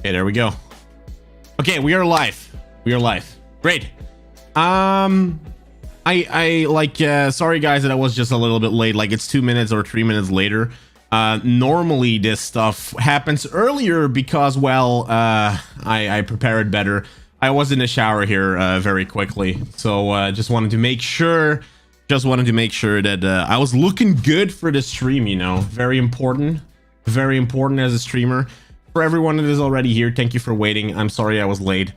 Okay, there we go. Okay, we are live. We are live. Great. I like sorry guys that I was just a little bit late. Like it's 2 minutes or 3 minutes later. Normally this stuff happens earlier because well, I prepared better. I was in the shower here very quickly, so just wanted to make sure that I was looking good for the stream. You know, very important as a streamer. For everyone that is already here, thank you for waiting. I'm sorry I was late.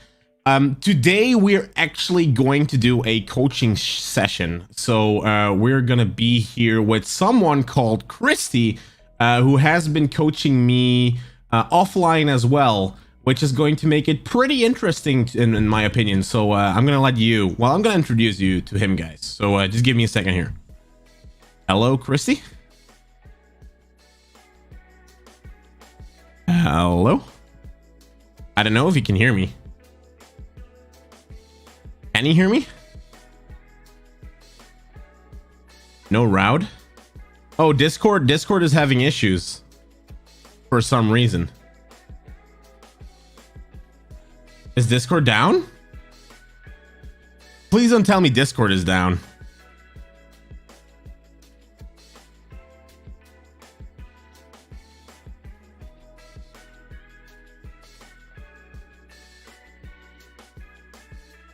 Today we're actually going to do a coaching session. So we're gonna be here with someone called Christy, who has been coaching me offline as well, which is going to make it pretty interesting in my opinion. So I'm gonna introduce you to him, guys. So just give me a second here. Hello, Christy. Hello. I don't know if you can hear me. Can you hear me? No route. Oh, Discord is having issues for some reason. Is Discord down? Please don't tell me Discord is down.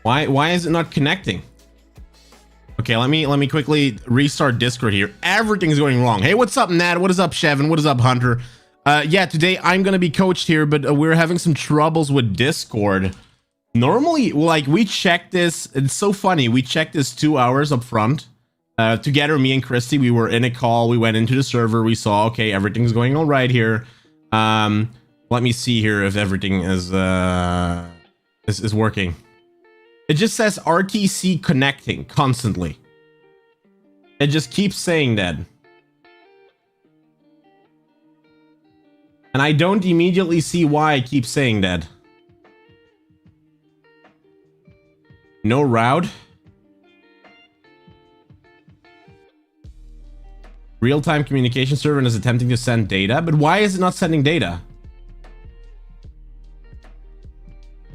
Why is it not connecting? Okay, let me quickly restart Discord here. Everything's going wrong. Hey, what's up, Nat? What is up, Chevin? What is up, Hunter? Yeah, today I'm gonna be coached here, but we're having some troubles with Discord. Normally, like, we check this. It's so funny. We checked this 2 hours up front. Together, me and Christy, we were in a call. We went into the server. We saw, okay, everything's going all right here. Let me see here if everything is working. It just says RTC connecting constantly. It just keeps saying that. And I don't immediately see why it keeps saying that. No route. Real-time communication server is attempting to send data, but why is it not sending data?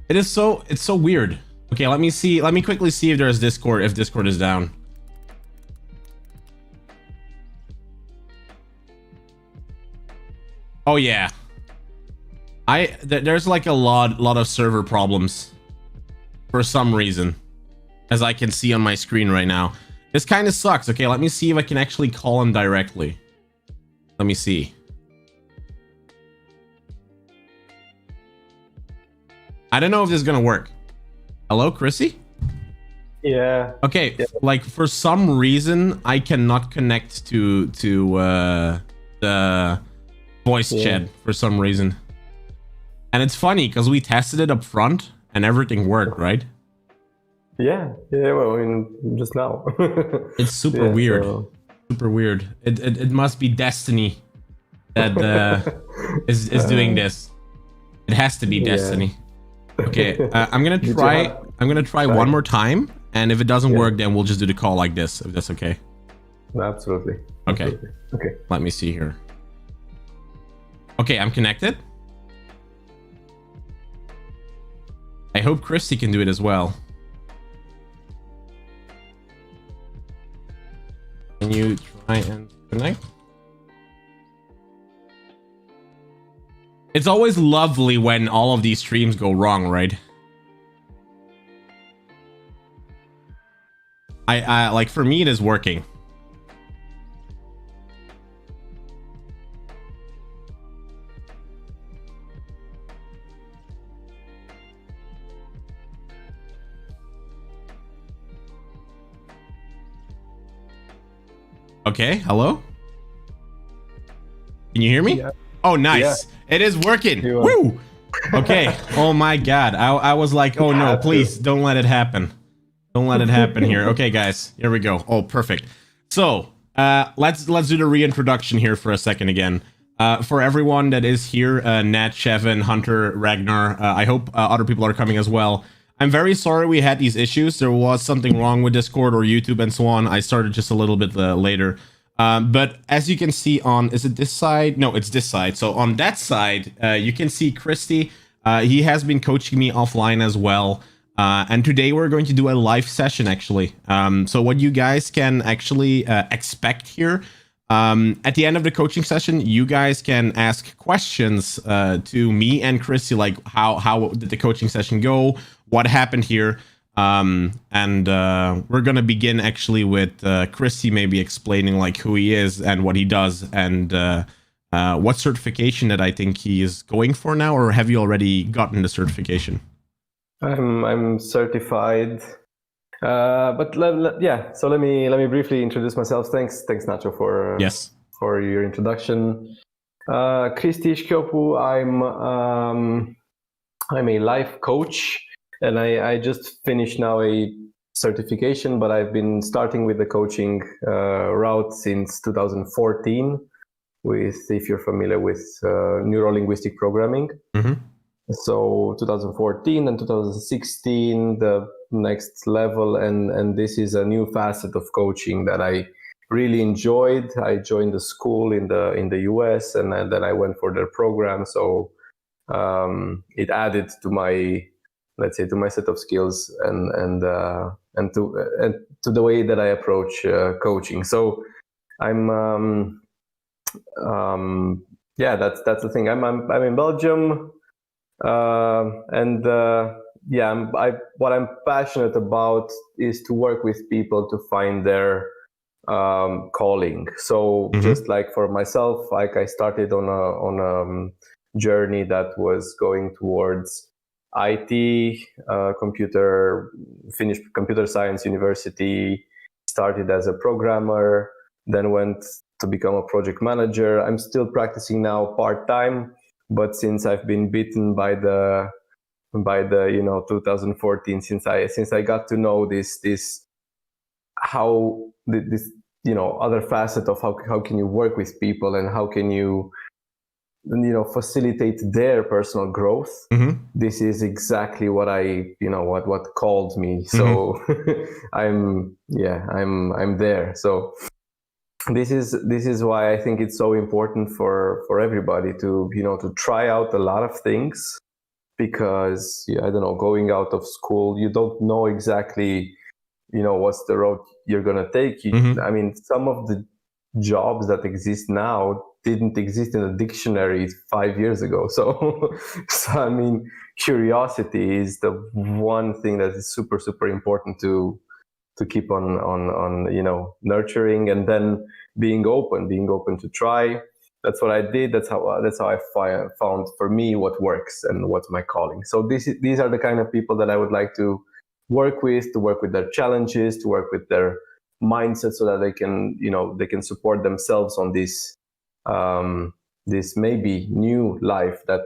It's so weird. Okay, let me quickly see if there's Discord, if Discord is down. Oh yeah. There's like a lot of server problems for some reason, as I can see on my screen right now. This kind of sucks. Okay, let me see if I can actually call him directly. Let me see. I don't know if this is gonna work. Hello, Chrissy? Yeah. Okay, yeah. Like for some reason I cannot connect to the voice chat for some reason. And it's funny because we tested it up front and everything worked, right? Yeah, well, I mean, just now. It's super weird. So... Super weird. It must be destiny that is doing this. It has to be destiny. Okay, I'm gonna try one more time, and if it doesn't work, then we'll just do the call like this, if that's okay. Absolutely. Okay. Absolutely. Okay. Let me see here. Okay, I'm connected. I hope Christy can do it as well. Can you try and connect? It's always lovely when all of these streams go wrong, right? I like, for me it is working. Okay, hello? Can you hear me? Yeah. Oh, nice. Yeah. It is working. Woo! Okay. Oh my god. I was like, oh no, please don't let it happen. Don't let it happen here. Okay, guys. Here we go. Oh, perfect. So, let's do the reintroduction here for a second again. For everyone that is here, Nat, Chevin, Hunter, Ragnar, I hope other people are coming as well. I'm very sorry we had these issues. There was something wrong with Discord or YouTube and so on. I started just a little bit later. But as you can see on, is it this side? No, it's this side. So on that side, you can see Christy. He has been coaching me offline as well. And today we're going to do a live session, actually. So what you guys can actually expect here, at the end of the coaching session, you guys can ask questions to me and Christy, like how did the coaching session go? What happened here? And we're gonna begin actually with Christy maybe explaining like who he is and what he does and what certification that I think he is going for now, or have you already gotten the certification? I'm certified, but yeah. So let me briefly introduce myself. Thanks Nacho Yes. for your introduction. Kristi Ishkiopu, I'm a life coach, and I just finished now a certification, but I've been starting with the coaching route since 2014. With, if you're familiar with neuro-linguistic programming. Mm-hmm. So 2014 and 2016, the next level, and this is a new facet of coaching that I really enjoyed. I joined the school in the US, and then I went for their program. So it added to my, let's say, to my set of skills and to the way that I approach coaching. So I'm yeah, that's the thing. I'm in Belgium, and yeah, what I'm passionate about is to work with people to find their calling. So just like for myself, like I started on a journey that was going towards IT, finished computer science university, started as a programmer, then went to become a project manager. I'm still practicing now part-time, but since I've been bitten by the 2014, since I got to know this how this other facet of how can you work with people and how can you facilitate their personal growth. This is exactly what what called me. So I'm there. So this is why I think it's so important for everybody to to try out a lot of things, because I don't know, going out of school, you don't know exactly what's the road you're gonna take. I mean, some of the jobs that exist now didn't exist in a dictionary 5 years ago. So I mean, curiosity is the one thing that is super important to keep on nurturing, and then being open to try. That's what I did. That's how I found for me what works and what's my calling. So these are the kind of people that I would like to work with their challenges, to work with their mindset, so that they can support themselves on this this maybe new life that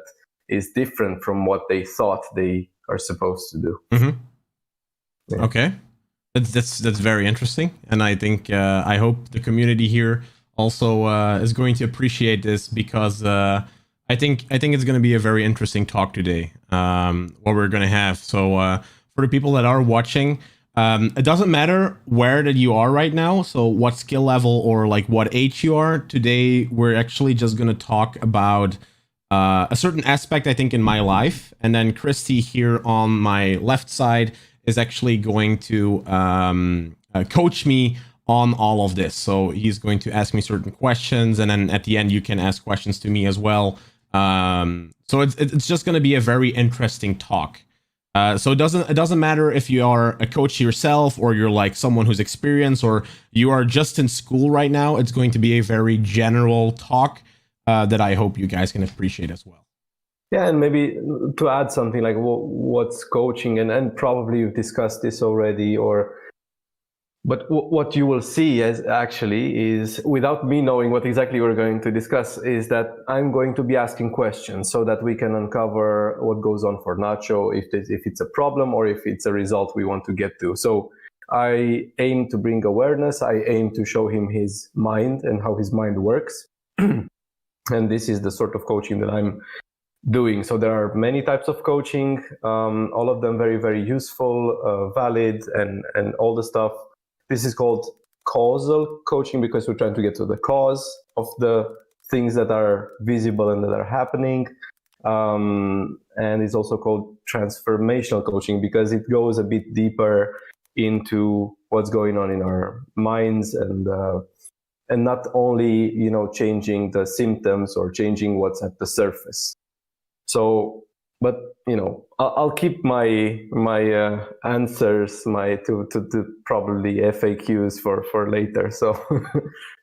is different from what they thought they are supposed to do. Yeah. Okay. That's very interesting, and I think I hope the community here also is going to appreciate this, because I think it's going to be a very interesting talk today. What we're going to have. So for the people that are watching, it doesn't matter where that you are right now. So what skill level or like what age you are. Today we're actually just going to talk about a certain aspect, I think, in my life, and then Christy here on my left side is actually going to coach me on all of this. So he's going to ask me certain questions, and then at the end you can ask questions to me as well. So it's just going to be a very interesting talk. So it doesn't matter if you are a coach yourself, or you're like someone who's experienced, or you are just in school right now. It's going to be a very general talk that I hope you guys can appreciate as well. Yeah, and maybe to add something like what's coaching, and probably you've discussed this already, but what you will see as actually is, without me knowing what exactly we're going to discuss, is that I'm going to be asking questions so that we can uncover what goes on for Nacho, if it's a problem or if it's a result we want to get to. So I aim to bring awareness. I aim to show him his mind and how his mind works. And this is the sort of coaching that I'm doing. So there are many types of coaching, all of them very, very useful, valid, and all the stuff. This is called causal coaching, because we're trying to get to the cause of the things that are visible and that are happening. And it's also called transformational coaching because it goes a bit deeper into what's going on in our minds, and not only, you know, changing the symptoms or changing what's at the surface. So, but you know, I'll keep my answers, to probably FAQs for later. So,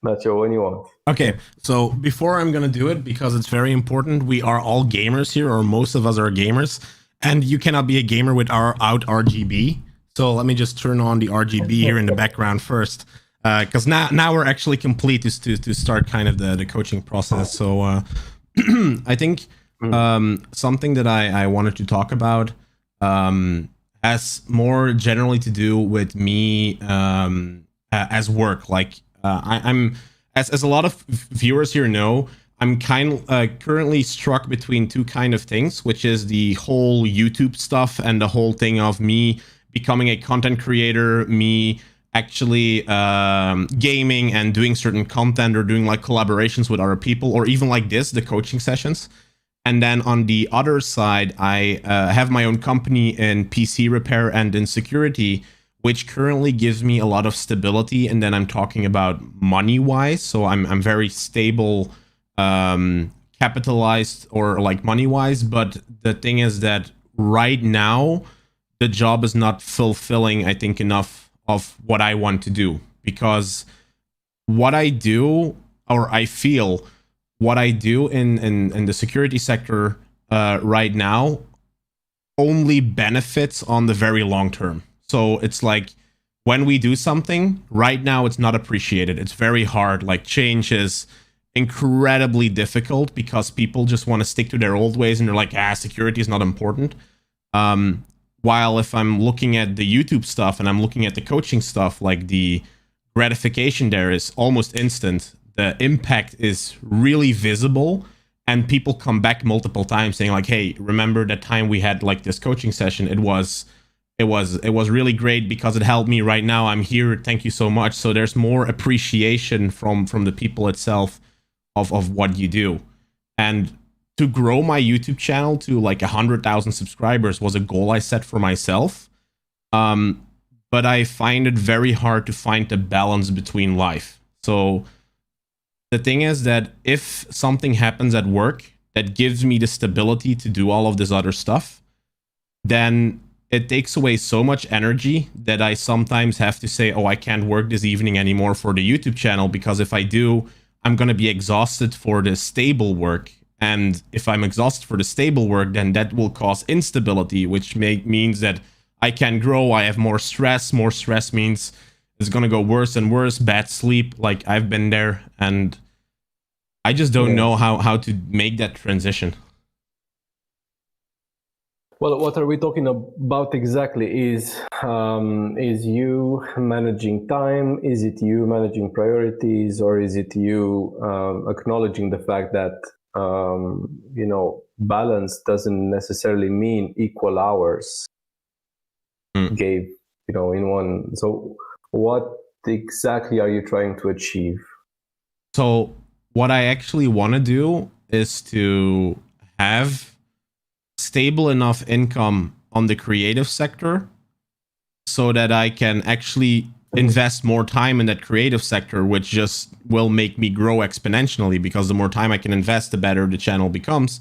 Nacho, when you want. Okay, so before I'm gonna do it, because it's very important, we are all gamers here, or most of us are gamers, and you cannot be a gamer without RGB. So let me just turn on the RGB here in the background first, because now we're actually complete to start kind of the coaching process. So I think something that I wanted to talk about has more generally to do with me as work. Like I'm as a lot of viewers here know, I'm currently struck between two kind of things, which is the whole YouTube stuff and the whole thing of me becoming a content creator, me actually gaming and doing certain content or doing like collaborations with other people, or even like this, the coaching sessions. And then on the other side, I have my own company in PC repair and in security, which currently gives me a lot of stability. And then I'm talking about money-wise. So I'm very stable, capitalized or like money-wise. But the thing is that right now, the job is not fulfilling, I think, enough of what I want to do. Because what I do, or I feel what I do in the security sector right now only benefits on the very long term. So it's like when we do something right now, it's not appreciated. It's very hard. Like change is incredibly difficult because people just want to stick to their old ways and they're like, security is not important. While if I'm looking at the YouTube stuff and I'm looking at the coaching stuff, like the gratification there is almost instant. The impact is really visible, and people come back multiple times saying like, hey, remember that time we had like this coaching session? It was really great because it helped me. Right now I'm here, thank you so much. So there's more appreciation from the people itself of what you do. And to grow my YouTube channel to like 100,000 subscribers was a goal I set for myself, but I find it very hard to find the balance between life. So the thing is that if something happens at work that gives me the stability to do all of this other stuff, then it takes away so much energy that I sometimes have to say, oh, I can't work this evening anymore for the YouTube channel, because if I do, I'm going to be exhausted for the stable work. And if I'm exhausted for the stable work, then that will cause instability, which means that I can grow. I have more stress. More stress means it's going to go worse and worse. Bad sleep, like I've been there. And I just don't know how to make that transition. Well, what are we talking about exactly? Is you managing time? Is it you managing priorities? Or is it you acknowledging the fact that balance doesn't necessarily mean equal hours gave, in one. So what exactly are you trying to achieve? So what I actually want to do is to have stable enough income on the creative sector so that I can actually invest more time in that creative sector, which just will make me grow exponentially, because the more time I can invest, the better the channel becomes.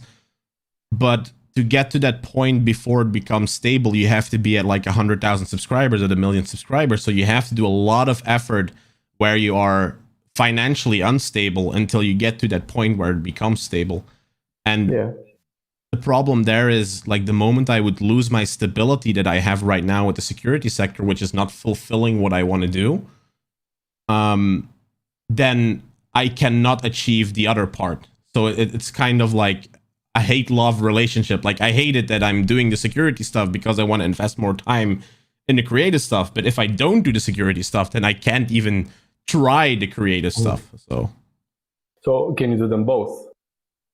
But to get to that point before it becomes stable, you have to be at like 100,000 subscribers, at 1 million subscribers. So you have to do a lot of effort where you are financially unstable until you get to that point where it becomes stable. And the problem there is, like, the moment I would lose my stability that I have right now with the security sector, which is not fulfilling what I want to do, then I cannot achieve the other part. So it's kind of like a hate-love relationship. Like, I hate it that I'm doing the security stuff because I want to invest more time in the creative stuff. But if I don't do the security stuff, then I can't even try the creative stuff. So can you do them both?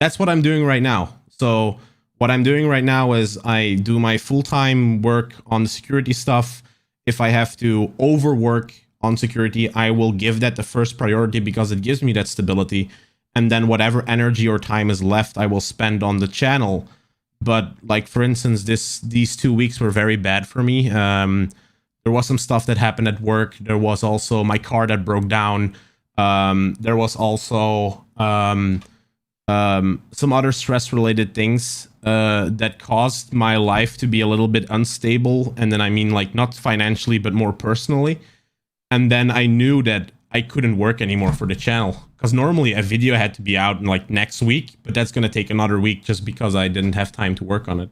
That's what I'm doing right now. So what I'm doing right now is I do my full-time work on the security stuff. If I have to overwork on security, I will give that the first priority because it gives me that stability. and then whatever energy or time is left, I will spend on the channel. But like, for instance, these 2 weeks were very bad for me. There was some stuff that happened at work. There was also my car that broke down. There was also some other stress-related things that caused my life to be a little bit unstable. And then I mean, like, not financially, but more personally. And then I knew that I couldn't work anymore for the channel, because normally a video had to be out in like next week, but that's going to take another week just because I didn't have time to work on it.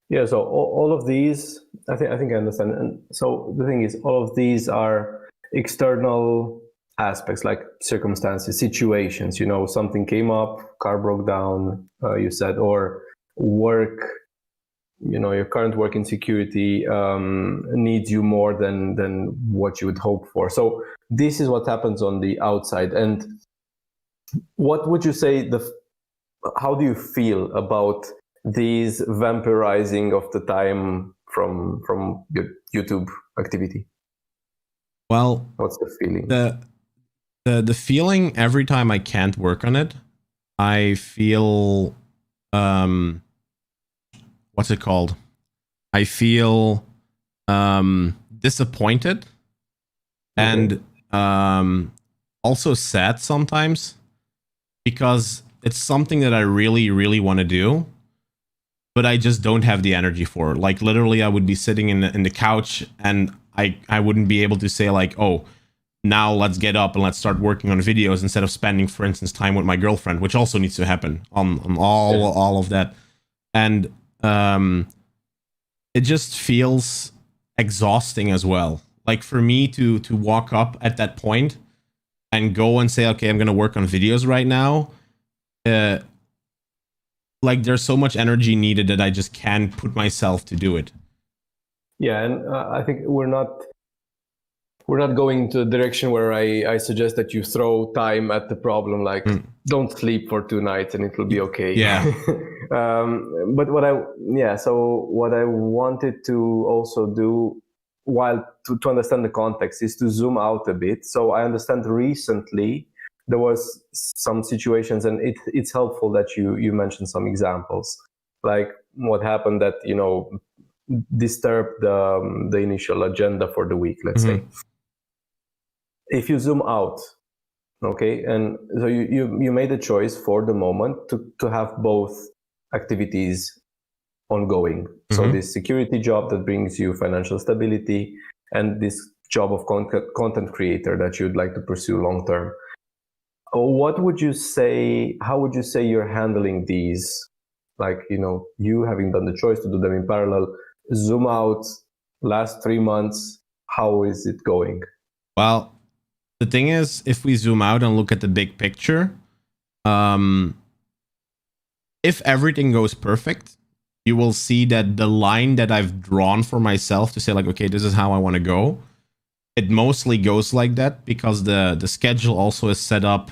Yeah, so all of these, I think I understand. And so the thing is, all of these are external aspects, like circumstances, situations. You know, something came up, car broke down, you said, or work. You know, your current work in security needs you more than what you would hope for. So this is what happens on the outside. And what would you say? How do you feel about these vampirizing of the time from your YouTube activity? Well, what's the feeling? The feeling every time I can't work on it, I feel what's it called? I feel disappointed and also sad sometimes, because it's something that I really, really want to do, but I just don't have the energy for it. Like, literally, I would be sitting in the couch and I wouldn't be able to say like, oh, now let's get up and let's start working on videos, instead of spending, for instance, time with my girlfriend, which also needs to happen on all of that. And it just feels exhausting as well. Like, for me to walk up at that point and go and say, okay, I'm going to work on videos right now. Like, there's so much energy needed that I just can't put myself to do it. Yeah, and I think we're not going into a direction where I suggest that you throw time at the problem, like don't sleep for 2 nights and it will be okay. Yeah. But what I wanted to also do, while to understand the context, is to zoom out a bit. So I understand recently there was some situations, and it's helpful that you mentioned some examples, like what happened that, you know, disturbed the initial agenda for the week, let's say. If you zoom out, okay, and so you made a choice for the moment to have both activities ongoing. So this security job that brings you financial stability, and this job of content creator that you'd like to pursue long term. What would you say? How would you say you're handling these? Like, you know, you having done the choice to do them in parallel, zoom out, last 3 months, how is it going? Well, the thing is, if we zoom out and look at the big picture, if everything goes perfect, you will see that the line that I've drawn for myself to say like, okay, this is how I want to go, it mostly goes like that, because the schedule also is set up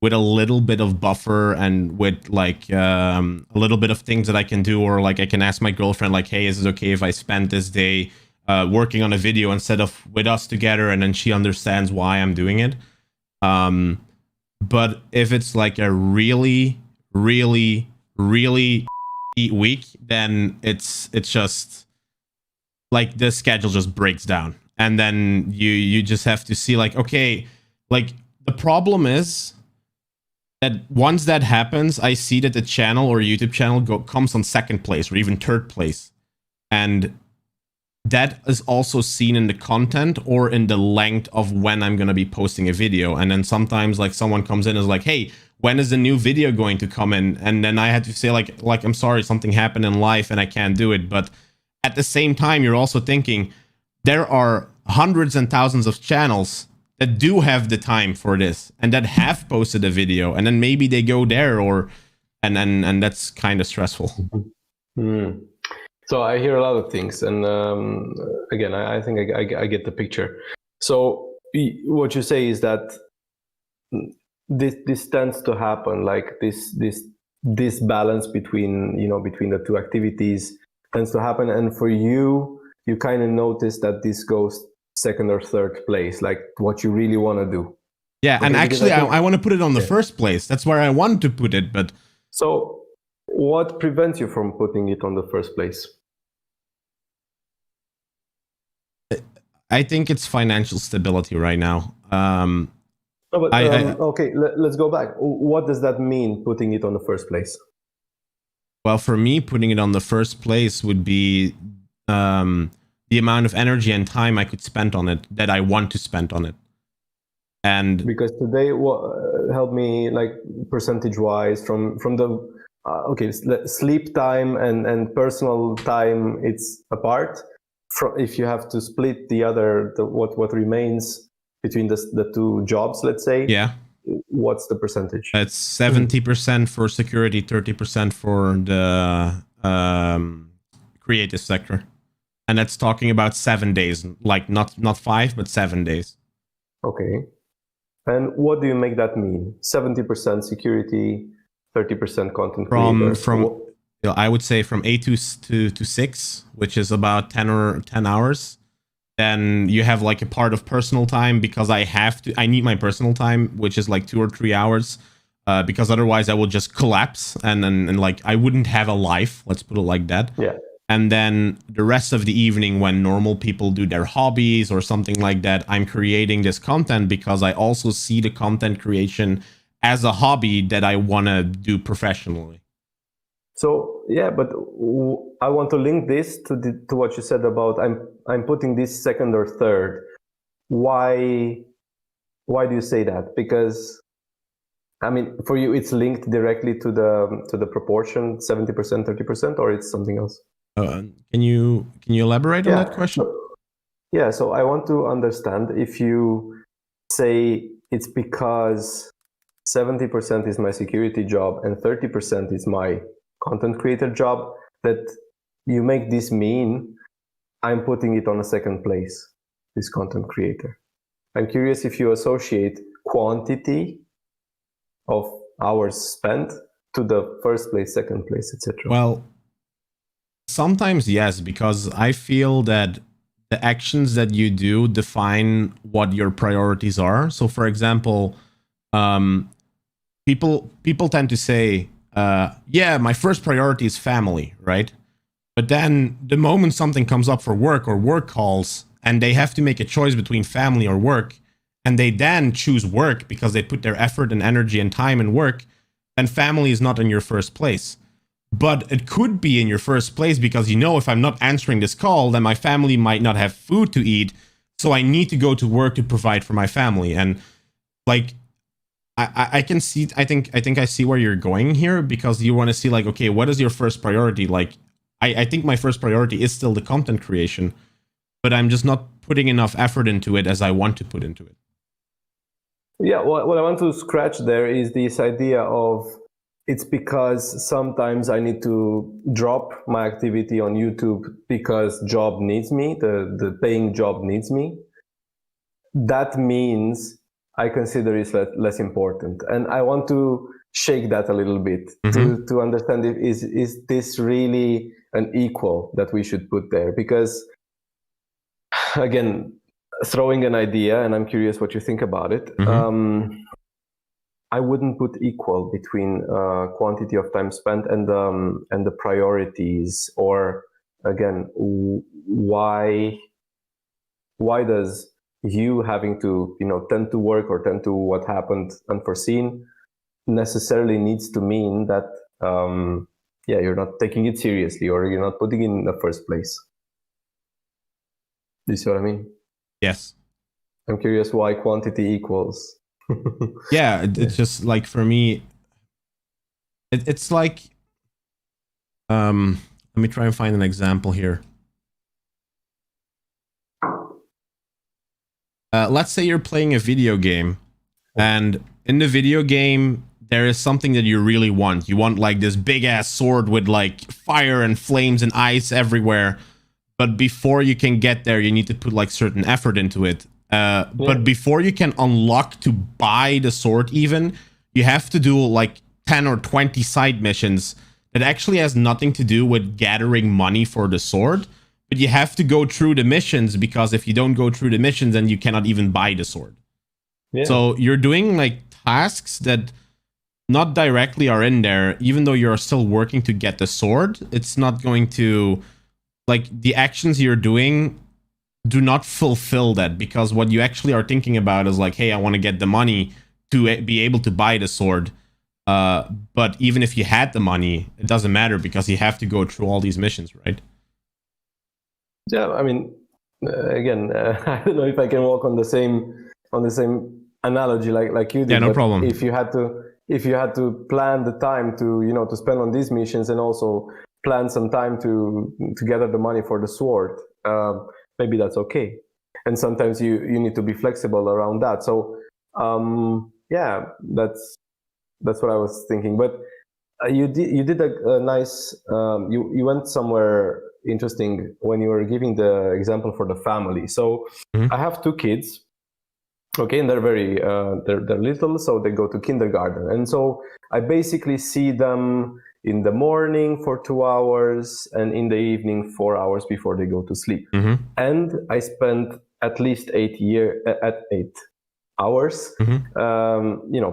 with a little bit of buffer and with like a little bit of things that I can do, or like I can ask my girlfriend like, hey, is it okay if I spend this day working on a video instead of with us together, and then she understands why I'm doing it. But if it's like a really, really, really week, then it's just like the schedule just breaks down, and then you just have to see like, okay, like the problem is that once that happens, I see that the channel or YouTube channel comes on second place or even third place, and that is also seen in the content or in the length of when I'm going to be posting a video. And then sometimes like someone comes in and is like, hey, when is the new video going to come in? And then I had to say like, I'm sorry, something happened in life and I can't do it. But at the same time, you're also thinking there are hundreds and thousands of channels that do have the time for this and that have posted a video, and then maybe they go there, or and that's kind of stressful. So I hear a lot of things, and again, I think I get the picture. So what you say is that this tends to happen, like this balance between the two activities tends to happen, and for you kind of notice that this goes second or third place, like what you really want to do. Yeah, Okay, and because actually, think, I want to put it on the first place. That's where I want to put it, but... So what prevents you from putting it on the first place? I think it's financial stability right now. No, but okay, let's go back. What does that mean, putting it on the first place? Well, for me, putting it on the first place would be the amount of energy and time I could spend on it, that I want to spend on it. And because today, help me, like, percentage wise, from the okay, sleep time and personal time, it's apart. If you have to split what remains between the two jobs, let's say, yeah, what's the percentage? it's 70% for security, 30% for the creative sector, and that's talking about 7 days, like not 5 but 7 days. Okay. And what do you make that mean? 70% security, 30% content creator. From I would say from 8 to 6, which is about 10 hours. Then you have like a part of personal time, because I need my personal time, which is like 2 or 3 hours, because otherwise I will just collapse and like I wouldn't have a life. Let's put it like that. Yeah. And then the rest of the evening, when normal people do their hobbies or something like that, I'm creating this content because I also see the content creation as a hobby that I want to do professionally. So yeah, but I want to link this to what you said about I'm putting this second or third. Why do you say that? Because I mean, for you, it's linked directly to the proportion 70%, 30%, or it's something else. Can you elaborate on that question? So I want to understand if you say it's because 70% is my security job and 30% is my content creator job, that you make this mean I'm putting it on a second place, this content creator. I'm curious if you associate quantity of hours spent to the first place, second place, etc. Well, sometimes yes, because I feel that the actions that you do define what your priorities are. So for example, people tend to say, yeah, my first priority is family, right? But then the moment something comes up for work or work calls, and they have to make a choice between family or work, and they then choose work because they put their effort and energy and time in work, then family is not in your first place. But it could be in your first place because, you know, if I'm not answering this call, then my family might not have food to eat. So I need to go to work to provide for my family. And like, I can see, I think I see where you're going here, because you want to see like, okay, what is your first priority? Like, I think my first priority is still the content creation, but I'm just not putting enough effort into it as I want to put into it. Yeah, what I want to scratch there is this idea of, it's because sometimes I need to drop my activity on YouTube because job needs me, the paying job needs me. That means I consider it less important. And I want to shake that a little bit to understand if is this really an equal that we should put there? Because again, throwing an idea, and I'm curious what you think about it. I wouldn't put equal between quantity of time spent and the priorities. Or again, why does you having to tend to work or tend to what happened unforeseen necessarily needs to mean that you're not taking it seriously, or you're not putting it in the first place? Do you see what I mean? Yes. I'm curious why quantity equals. Yeah, it's just like, for me, it's like, let me try and find an example here. Let's say you're playing a video game, and in the video game, there is something that you really want. You want like this big ass sword with like fire and flames and ice everywhere. But before you can get there, you need to put like certain effort into it. But before you can unlock to buy the sword even, you have to do like 10 or 20 side missions that actually has nothing to do with gathering money for the sword. But you have to go through the missions, because if you don't go through the missions, then you cannot even buy the sword. So you're doing like tasks that not directly are in there, even though you're still working to get the sword. It's not going to, like, the actions you're doing do not fulfill that, because what you actually are thinking about is like, hey, I want to get the money to be able to buy the sword. But even if you had the money, it doesn't matter because you have to go through all these missions, right? Yeah, I mean, again, I don't know if I can walk on the same analogy like you did. Yeah, no but problem. If you had to plan the time to spend on these missions, and also plan some time to gather the money for the sword, maybe that's okay. And sometimes you need to be flexible around that. So yeah, that's what I was thinking. But you did a nice, you went somewhere interesting when you were giving the example for the family. So I have 2 kids, okay, and they're very they're little, so they go to kindergarten, and so I basically see them in the morning for 2 hours and in the evening 4 hours before they go to sleep. And I spent at least 8 hours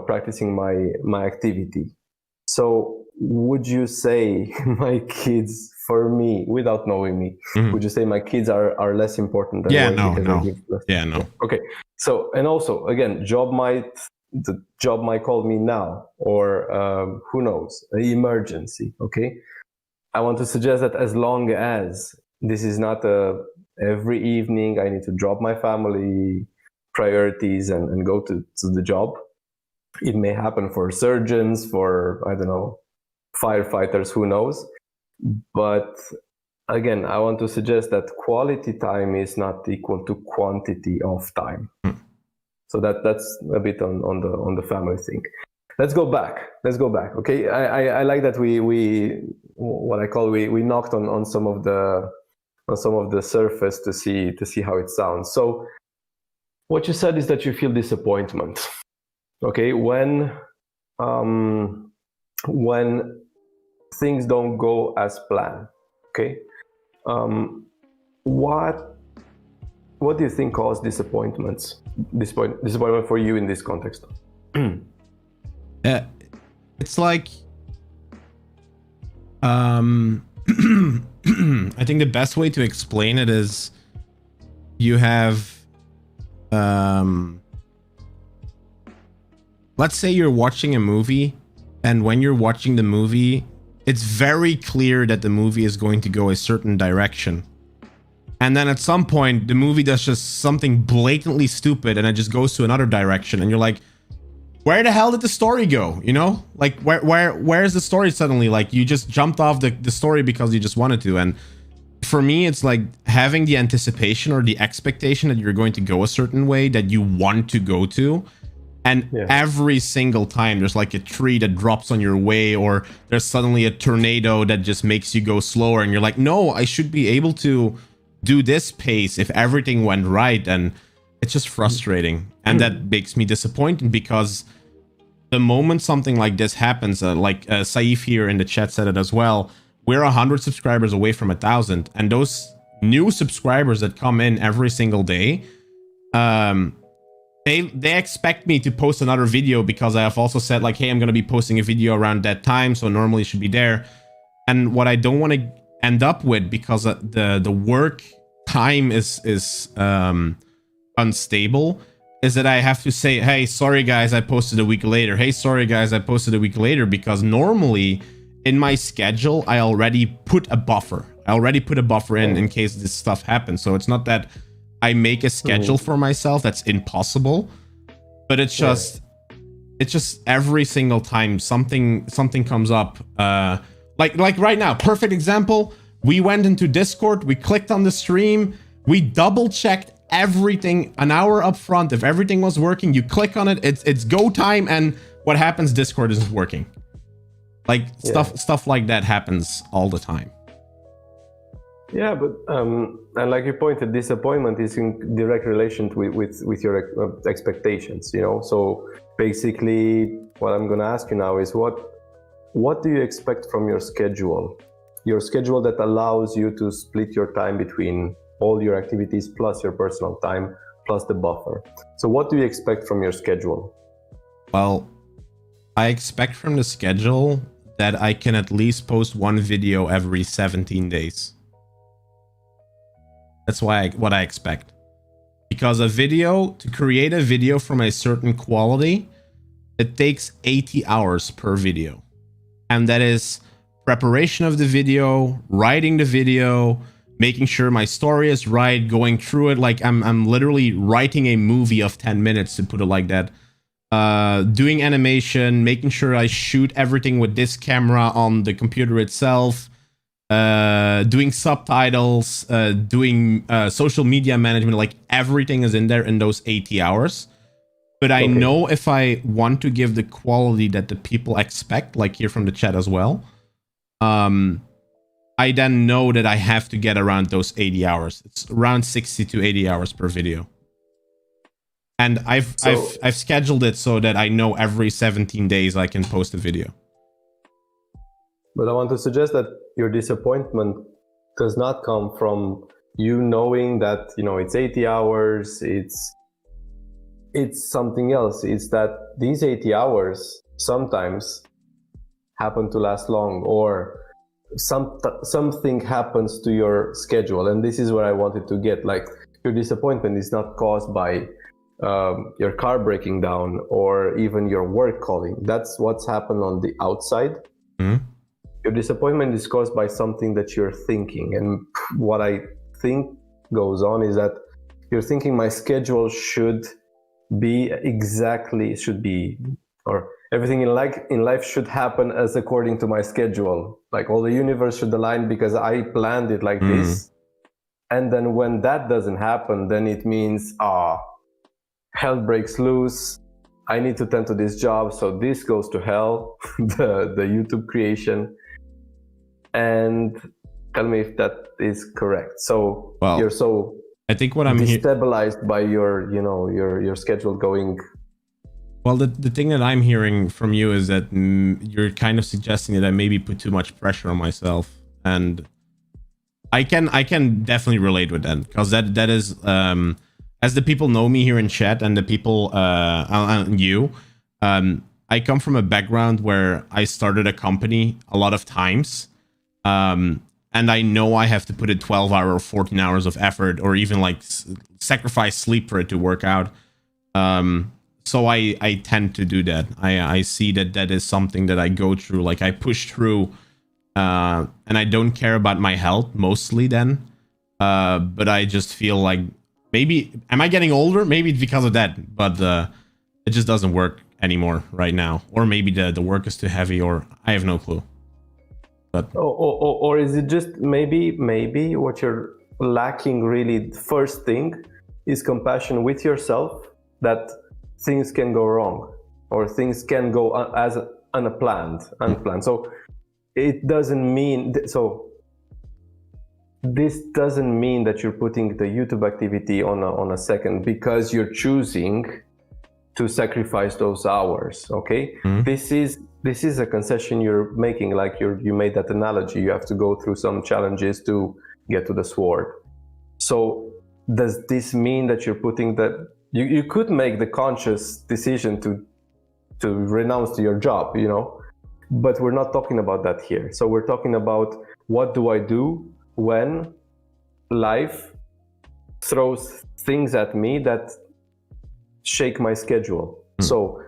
practicing my activity. So would you say my kids, for me, without knowing me, would you say my kids are less important than work? No. Okay. So, and also, again, the job might call me now, or who knows, an emergency. Okay. I want to suggest that as long as this is not every evening I need to drop my family priorities and go to the job. It may happen for surgeons, for, I don't know, firefighters, who knows. But again, I want to suggest that quality time is not equal to quantity of time. So that's a bit on the family thing. Let's go back. Okay, I like that we what I call we knocked on some of the surface to see how it sounds. So what you said is that you feel disappointment. Okay, when things don't go as planned. Okay, what do you think caused disappointment for you in this context? It's like, I think the best way to explain it is you have, let's say you're watching a movie, and when you're watching the movie, it's very clear that the movie is going to go a certain direction. And then at some point, the movie does just something blatantly stupid, and it just goes to another direction. And you're like, where the hell did the story go? You know, like where's the story suddenly? Like, you just jumped off the story because you just wanted to. And for me, it's like having the anticipation or the expectation that you're going to go a certain way that you want to go to. And every single time there's like a tree that drops on your way, or there's suddenly a tornado that just makes you go slower, and you're like, no, I should be able to do this pace if everything went right. And it's just frustrating. And that makes me disappointed, because the moment something like this happens, like Saif here in the chat said it as well, we're 100 subscribers away from 1,000. And those new subscribers that come in every single day, they expect me to post another video, because I have also said like, hey, I'm going to be posting a video around that time, so normally it should be there. And what I don't want to end up with, because the work time is unstable, is that I have to say, hey, sorry guys, I posted a week later. Hey, sorry guys, I posted a week later, because normally in my schedule I already put a buffer. In case this stuff happens. So it's not that I make a schedule for myself that's impossible, but it's just every single time something comes up, like right now, perfect example, we went into Discord, we clicked on the stream, we double checked everything an hour up front. If everything was working, you click on it, it's go time, and what happens? Discord isn't working. Like stuff like that happens all the time. Yeah, but and like you pointed, disappointment is in direct relation with your expectations, you know. So basically, what I'm going to ask you now is what do you expect from your schedule that allows you to split your time between all your activities plus your personal time plus the buffer. So what do you expect from your schedule? Well, I expect from the schedule that I can at least post one video every 17 days. That's what I expect. Because to create a video from a certain quality, it takes 80 hours per video. And that is preparation of the video, writing the video, making sure my story is right, going through it. Like I'm literally writing a movie of 10 minutes, to put it like that. Doing animation, making sure I shoot everything with this camera on the computer itself, doing subtitles, doing social media management. Like everything is in there in those 80 hours. But I know if I want to give the quality that the people expect, like here from the chat as well, I then know that I have to get around those 80 hours. It's around 60 to 80 hours per video. And I've scheduled it so that I know every 17 days I can post a video. But I want to suggest that your disappointment does not come from you knowing that, you know, it's 80 hours, it's something else. It's that these 80 hours sometimes happen to last long, or something happens to your schedule. And this is where I wanted to get, like, your disappointment is not caused by your car breaking down or even your work calling. That's what's happened on the outside. Mm-hmm. Your disappointment is caused by something that you're thinking. And what I think goes on is that you're thinking my schedule should be or everything in life should happen as according to my schedule. Like all the universe should align because I planned it like this. And then when that doesn't happen, then it means, hell breaks loose. I need to tend to this job, so this goes to hell, the YouTube creation. And tell me if that is correct. So you're so I think what I'm destabilized by your schedule going. Well, the thing that I'm hearing from you is that you're kind of suggesting that I maybe put too much pressure on myself, and I can definitely relate with that, because that is as the people know me here in chat and the people I come from a background where I started a company a lot of times. And I know I have to put in 12 hours or 14 hours of effort, or even like sacrifice sleep for it to work out. So I tend to do that. I see that is something that I go through. Like I push through, and I don't care about my health mostly then. But I just feel like maybe, am I getting older? Maybe it's because of that, but it just doesn't work anymore right now. Or maybe the work is too heavy, or I have no clue. But or is it just maybe what you're lacking really, first thing is compassion with yourself, that things can go wrong or things can go as unplanned. So it doesn't mean this doesn't mean that you're putting the YouTube activity on a second because you're choosing to sacrifice those hours. Okay. This is a concession you're making. Like you made that analogy, you have to go through some challenges to get to the sword. So does this mean that you're putting that you could make the conscious decision to renounce to your job, but we're not talking about that here. So we're talking about, what do I do when life throws things at me that shake my schedule? So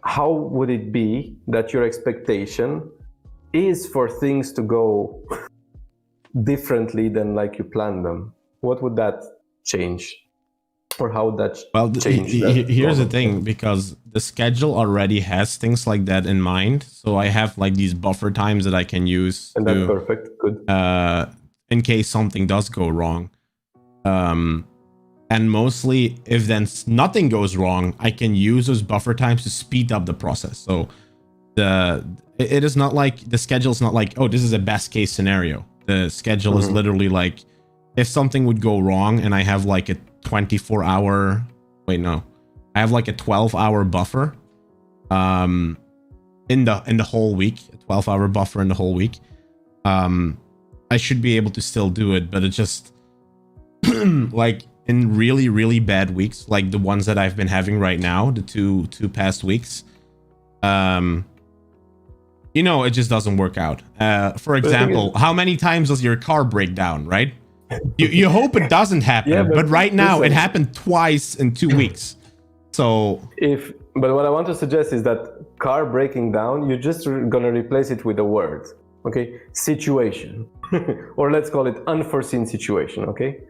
how would it be that your expectation is for things to go differently than like you planned them? What would that change? Or how would that change? Here's the thing, because the schedule already has things like that in mind. So I have like these buffer times that I can use. And that's perfect. Good. In case something does go wrong. And mostly, if then nothing goes wrong, I can use those buffer times to speed up the process. So it is not like, the schedule is not like, oh, this is a best case scenario. The schedule is literally like, if something would go wrong and I have like a 24-hour, I have like a 12-hour buffer in the whole week, a 12-hour buffer in the whole week. I should be able to still do it, but it just like in really, really bad weeks, like the ones that I've been having right now, the two past weeks, you know, it just doesn't work out. For example, how many times does your car break down, right? You hope it doesn't happen, Yeah, but right now listen, it happened twice in 2 weeks. So but what I want to suggest is that car breaking down, you're just gonna replace it with a word, okay? Situation, or let's call it unforeseen situation, okay?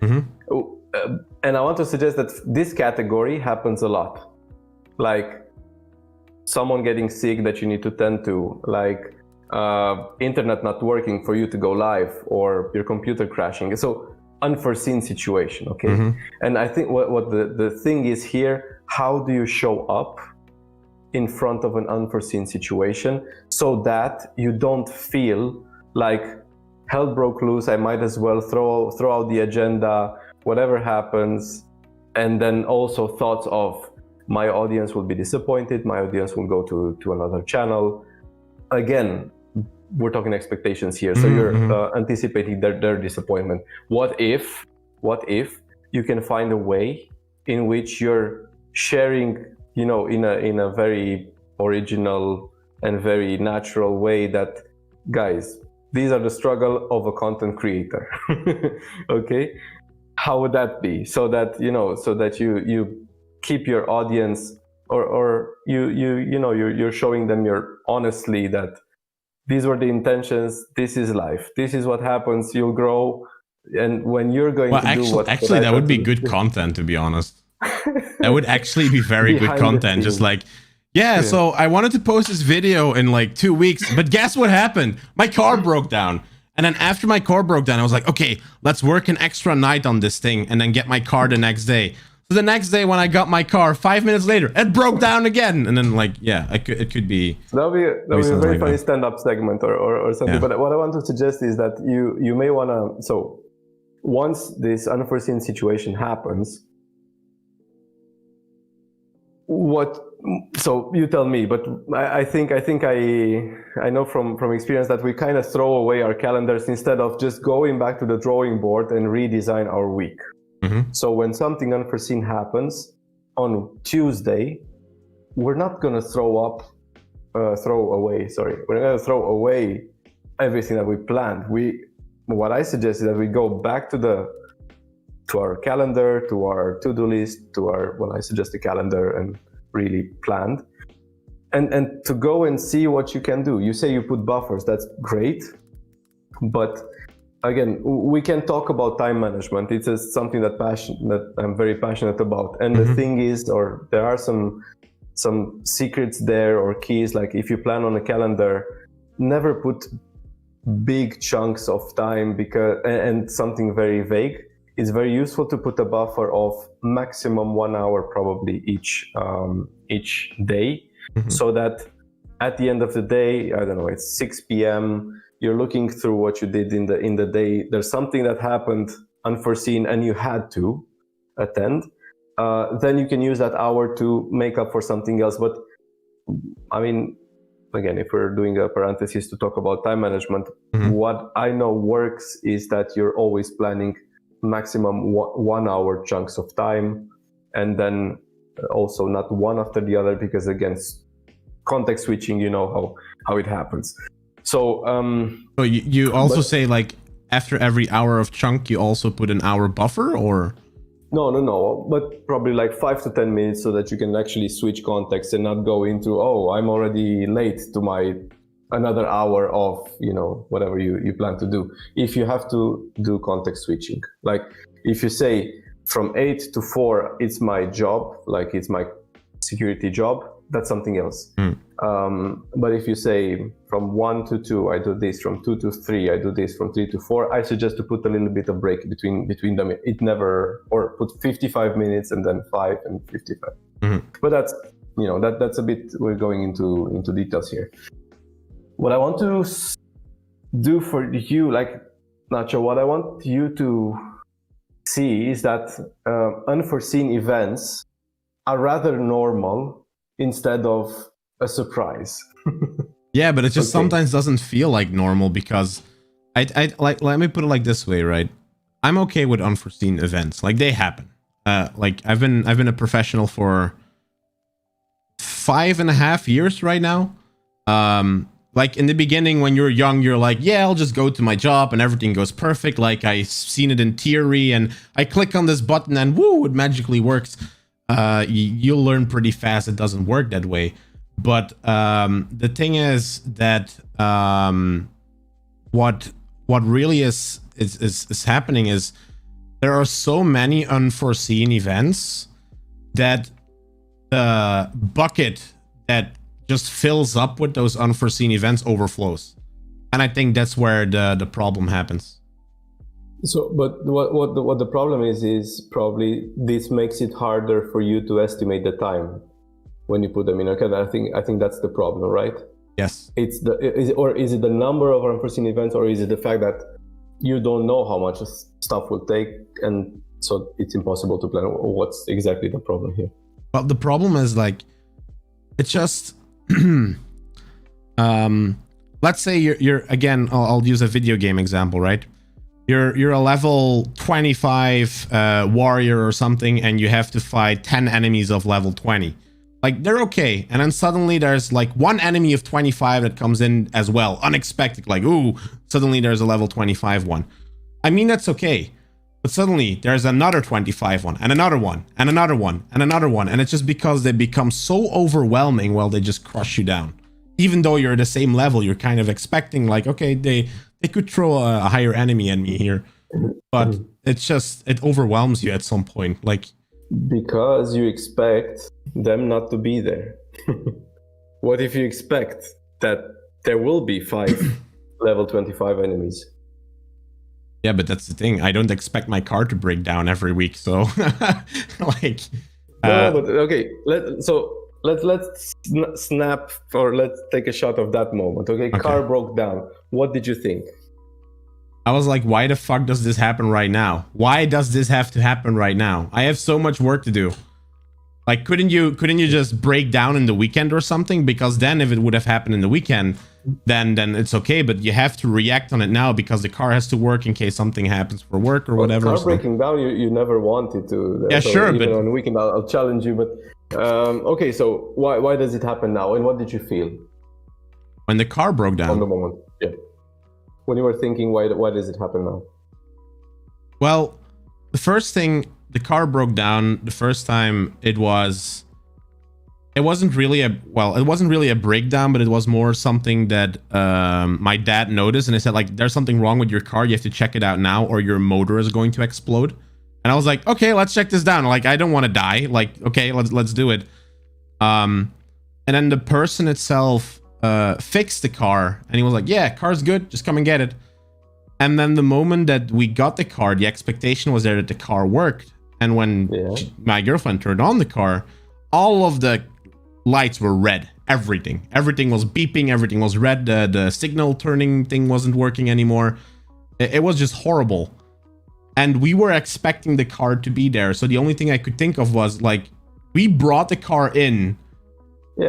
And I want to suggest that this category happens a lot, like someone getting sick that you need to tend to, like internet not working for you to go live, or your computer crashing. So unforeseen situation, okay? And I think what the thing is here, how do you show up in front of an unforeseen situation so that you don't feel like hell broke loose, I might as well throw out the agenda, whatever happens, and then also thoughts of my audience will be disappointed, my audience will go to another channel. Again, we're talking expectations here, so you're anticipating their disappointment. What if you can find a way in which you're sharing, you know, in a very original and very natural way that, guys, these are the struggle of a content creator. Okay, how would that be? So that, you know, so that you keep your audience, or you're showing them honestly that these were the intentions, this is life, this is what happens, you'll grow, and when you're going to do what that would be good content, to be honest. That would actually be very good content. Just like, yeah, so I wanted to post this video in like 2 weeks, but guess what happened? My car broke down. And then after my car broke down, I was like, okay, let's work an extra night on this thing and then get my car the next day. So the next day when I got my car, 5 minutes later, it broke down again. And then, like, yeah, it could be... That'll be a very funny stand-up segment or something. Yeah. But what I want to suggest is that you may want to... So once this unforeseen situation happens, so you tell me, but I think I know from experience that we kind of throw away our calendars instead of just going back to the drawing board and redesign our week. So when something unforeseen happens on Tuesday, we're not going to throw away everything that we planned. What I suggest is that we go back to our calendar, to our to-do list, I suggest a calendar and really planned, and to go and see what you can do. You say you put buffers, that's great, but again, we can talk about time management. It's something that I'm very passionate about. And the thing is, or there are some secrets there or keys, like if you plan on a calendar, never put big chunks of time and something very vague. It's very useful to put a buffer of maximum 1 hour probably each day, so that at the end of the day, I don't know, it's 6 p.m. You're looking through what you did in the day. There's something that happened unforeseen and you had to attend. Then you can use that hour to make up for something else. But I mean, again, if we're doing a parenthesis to talk about time management, what I know works is that you're always planning maximum 1 hour chunks of time, and then also not one after the other, because again, context switching, you know how it happens. So you also say, like, after every hour of chunk you also put an hour buffer, or no, but probably like 5 to 10 minutes, so that you can actually switch context and not go into, oh, I'm already late to my another hour of, you know, whatever you plan to do. If you have to do context switching, like if you say from 8 to 4 it's my job, like it's my security job, that's something else. But if you say from 1 to 2 I do this, from 2 to 3 I do this, from 3 to 4, I suggest to put a little bit of break between them. It never, or put 55 minutes and then 5 and 55. But that's, you know, that's a bit, we're going into details here. What I want to do for you, like, Nacho, what I want you to see is that unforeseen events are rather normal instead of a surprise. Yeah, but it just sometimes doesn't feel like normal, because I like, let me put it like this way, right? I'm okay with unforeseen events. Like, they happen. like I've been a professional for 5.5 years right now. Like in the beginning when you're young, you're like, yeah, I'll just go to my job and everything goes perfect. Like I've seen it in theory and I click on this button and woo, it magically works. You'll learn pretty fast it doesn't work that way. But the thing is that what really is happening is there are so many unforeseen events that the bucket that just fills up with those unforeseen events overflows, and I think that's where the problem happens. So, but what the problem is probably this makes it harder for you to estimate the time when you put them in. Okay, I think that's the problem, right? Yes. Is it the number of unforeseen events, or is it the fact that you don't know how much stuff will take, and so it's impossible to plan? What's exactly the problem here? Well, the problem is like, it's just, let's say you're again, I'll use a video game example, right? You're a level 25 warrior or something, and you have to fight 10 enemies of level 20. Like, they're okay, and then suddenly there's like one enemy of 25 that comes in as well, unexpected, like, ooh, suddenly there's a level 25 one. I mean, that's okay, but suddenly there's another 25 one, and another one, and another one, and another one, and it's just because they become so overwhelming, well, they just crush you down. Even though you're at the same level, you're kind of expecting, like, okay, they could throw a higher enemy at me here, but it's just, it overwhelms you at some point, like... Because you expect them not to be there. What if you expect that there will be 5 level 25 enemies? Yeah, but that's the thing. I don't expect my car to break down every week, so like. No, but okay. Let's snap, or let's take a shot of that moment. Okay, car broke down. What did you think? I was like, why the fuck does this happen right now? Why does this have to happen right now? I have so much work to do. Like, couldn't you just break down in the weekend or something? Because then if it would have happened in the weekend, then it's okay. But you have to react on it now because the car has to work in case something happens for work or whatever. Car breaking down, you never wanted to. Yeah, so sure, even but on the weekend, I'll challenge you. But okay, so why does it happen now? And what did you feel when the car broke down? On the moment, yeah. When you were thinking, why does it happen now? Well, the first thing, the car broke down the first time. It wasn't really a breakdown, but it was more something that my dad noticed, and he said, like, there's something wrong with your car, you have to check it out now or your motor is going to explode. And I was like, okay, let's check this down. Like, I don't want to die. Like, okay, let's do it. And then the person itself fixed the car, and he was like, yeah, car's good, just come and get it. And then the moment that we got the car, the expectation was there that the car worked. And when my girlfriend turned on the car, all of the lights were red. Everything was beeping, everything was red. The signal turning thing wasn't working anymore. It was just horrible. And we were expecting the car to be there, so the only thing I could think of was, like, we brought the car in,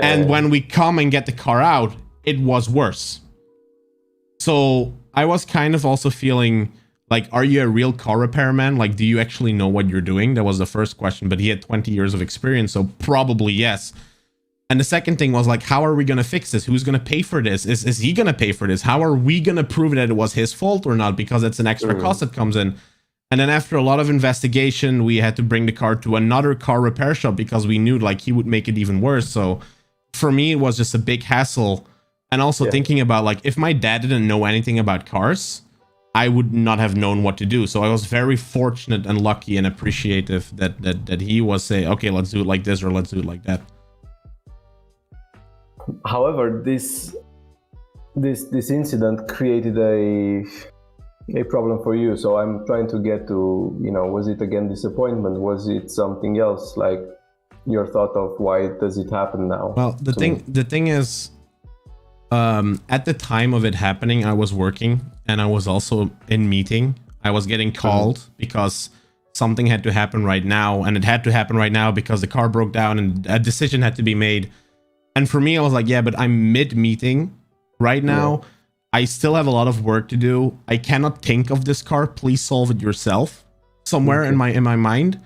and when we come and get the car out, it was worse. So I was kind of also feeling like, are you a real car repairman? Like, do you actually know what you're doing? That was the first question, but he had 20 years of experience, so probably yes. And the second thing was, like, how are we going to fix this? Who's going to pay for this? Is he going to pay for this? How are we going to prove that it was his fault or not? Because it's an extra cost that comes in. And then after a lot of investigation, we had to bring the car to another car repair shop because we knew, like, he would make it even worse. So for me, it was just a big hassle. And also thinking about, like, if my dad didn't know anything about cars, I would not have known what to do. So I was very fortunate and lucky and appreciative that he was saying, okay, let's do it like this or let's do it like that. However, this incident created a problem for you. So I'm trying to get to, was it again disappointment? Was it something else, like your thought of why does it happen now? Well, the thing is, at the time of it happening, I was working and I was also in meeting. I was getting called because something had to happen right now, and it had to happen right now because the car broke down and a decision had to be made. And for me, I was like, yeah, but I'm mid-meeting right now. Yeah. I still have a lot of work to do. I cannot think of this car. Please solve it yourself somewhere in my mind.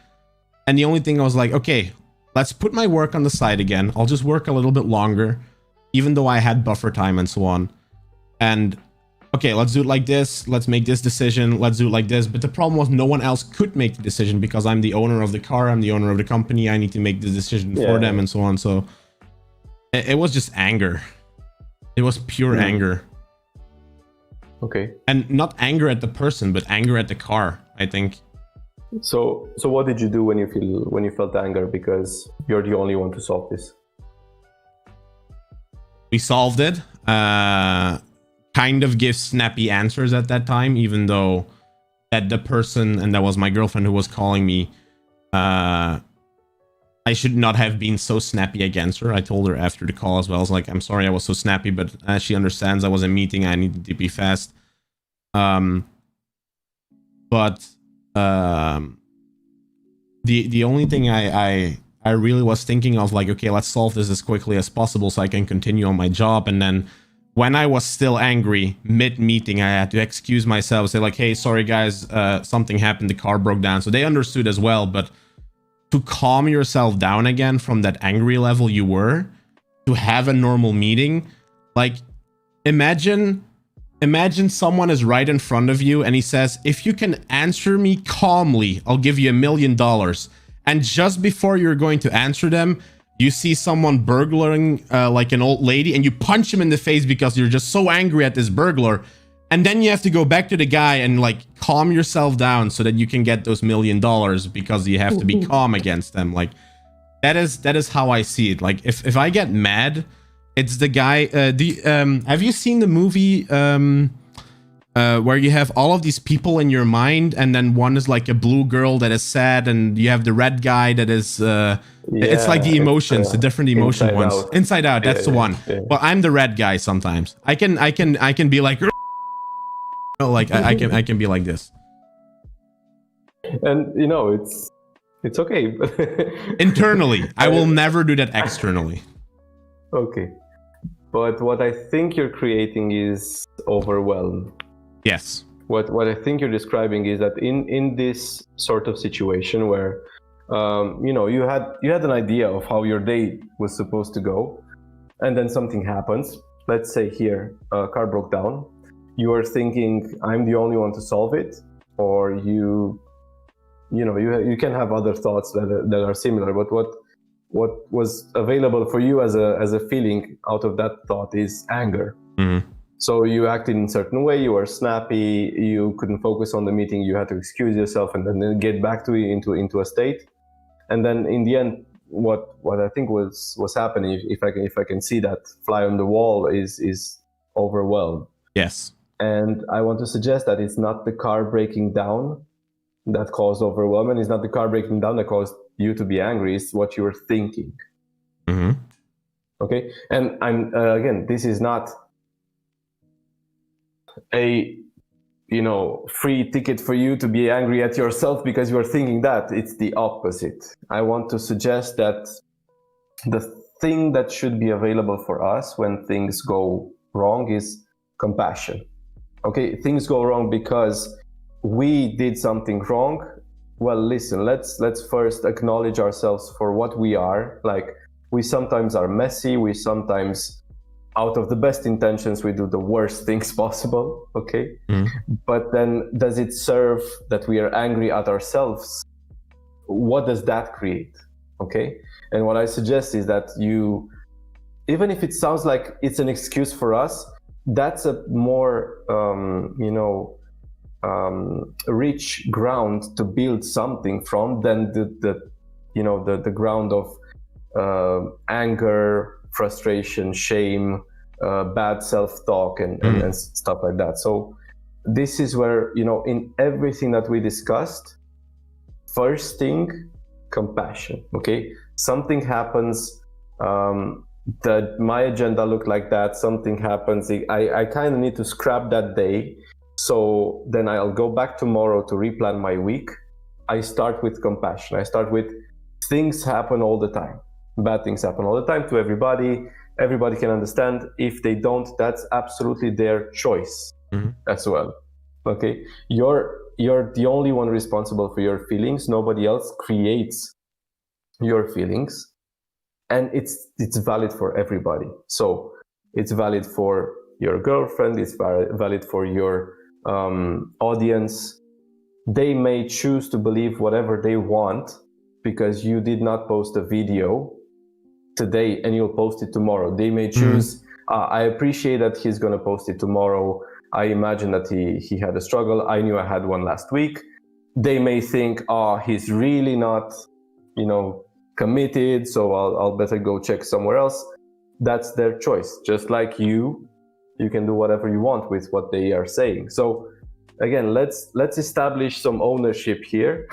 And the only thing I was like, okay, let's put my work on the side again. I'll just work a little bit longer, even though I had buffer time and so on. And okay, let's do it like this. Let's make this decision. Let's do it like this. But the problem was no one else could make the decision because I'm the owner of the car. I'm the owner of the company. I need to make the decision for them and so on. So it was just anger. It was pure anger. Okay. And not anger at the person, but anger at the car, I think. So what did you do when you felt anger because you're the only one to solve this? We solved it. Kind of give snappy answers at that time, even though that the person, and that was my girlfriend who was calling me, I should not have been so snappy against her. I told her after the call as well. I was like, I'm sorry I was so snappy, but as she understands, I was in a meeting. I needed to be fast. The only thing I really was thinking of, like, okay, let's solve this as quickly as possible so I can continue on my job. And then when I was still angry mid-meeting, I had to excuse myself, say like, hey, sorry guys, something happened, the car broke down. So they understood as well. But to calm yourself down again from that angry level you were, to have a normal meeting, like, imagine someone is right in front of you and he says, if you can answer me calmly, I'll give you $1 million. And just before you're going to answer them, you see someone burglaring like an old lady and you punch him in the face because you're just so angry at this burglar. And then you have to go back to the guy and like calm yourself down so that you can get those $1 million because you have to be calm against them. Like that is how I see it. Like if I get mad, it's the guy. Have you seen the movie where you have all of these people in your mind, and then one is like a blue girl that is sad, and you have the red guy that is. It's like the emotions, the different emotion ones. Inside Out. That's the one. Yeah. Well, I'm the red guy sometimes. I can be like, like I can be like this. And you know, it's okay. Internally, I will never do that externally. Okay. But what I think you're creating is overwhelm. Yes. What I think you're describing is that in this sort of situation where you know, you had an idea of how your day was supposed to go, and then something happens. Let's say here a car broke down. You are thinking, I'm the only one to solve it, or you can have other thoughts that are similar. But what was available for you as a feeling out of that thought is anger. Mm-hmm. So you acted in a certain way, you were snappy, you couldn't focus on the meeting, you had to excuse yourself and then get back to into a state. And then in the end, what I think was happening, if I can see that fly on the wall, is overwhelmed. Yes. And I want to suggest that it's not the car breaking down that caused overwhelm, and it's not the car breaking down that caused you to be angry. It's what you were thinking. Mm-hmm. Okay. And I'm again, this is not a free ticket for you to be angry at yourself because you are thinking that. It's the opposite. I want to suggest that the thing that should be available for us when things go wrong is compassion. Okay, things go wrong because we did something wrong. Well, listen, let's first acknowledge ourselves for what we are. Like, we sometimes are messy, we sometimes, out of the best intentions, we do the worst things possible, okay? Mm-hmm. But then, does it serve that we are angry at ourselves? What does that create, okay? And what I suggest is that you, even if it sounds like it's an excuse for us, that's a more, rich ground to build something from than the ground of anger, frustration, shame, bad self-talk and stuff like that. So this is where, in everything that we discussed, first thing, compassion. Okay, something happens, that my agenda looked like that, something happens, I kind of need to scrap that day. So then I'll go back tomorrow to replan my week. I start with compassion. I start with, things happen all the time. Bad things happen all the time to everybody. Everybody can understand. If they don't, that's absolutely their choice as well. Okay, you're the only one responsible for your feelings. Nobody else creates your feelings, and it's valid for everybody. So it's valid for your girlfriend, it's valid for your audience. They may choose to believe whatever they want because you did not post a video today and you'll post it tomorrow. They may choose, I appreciate that he's going to post it tomorrow. I imagine that he had a struggle. I knew I had one last week. They may think, he's really not, committed, so I'll better go check somewhere else. That's their choice. Just like you can do whatever you want with what they are saying. So again, let's establish some ownership here.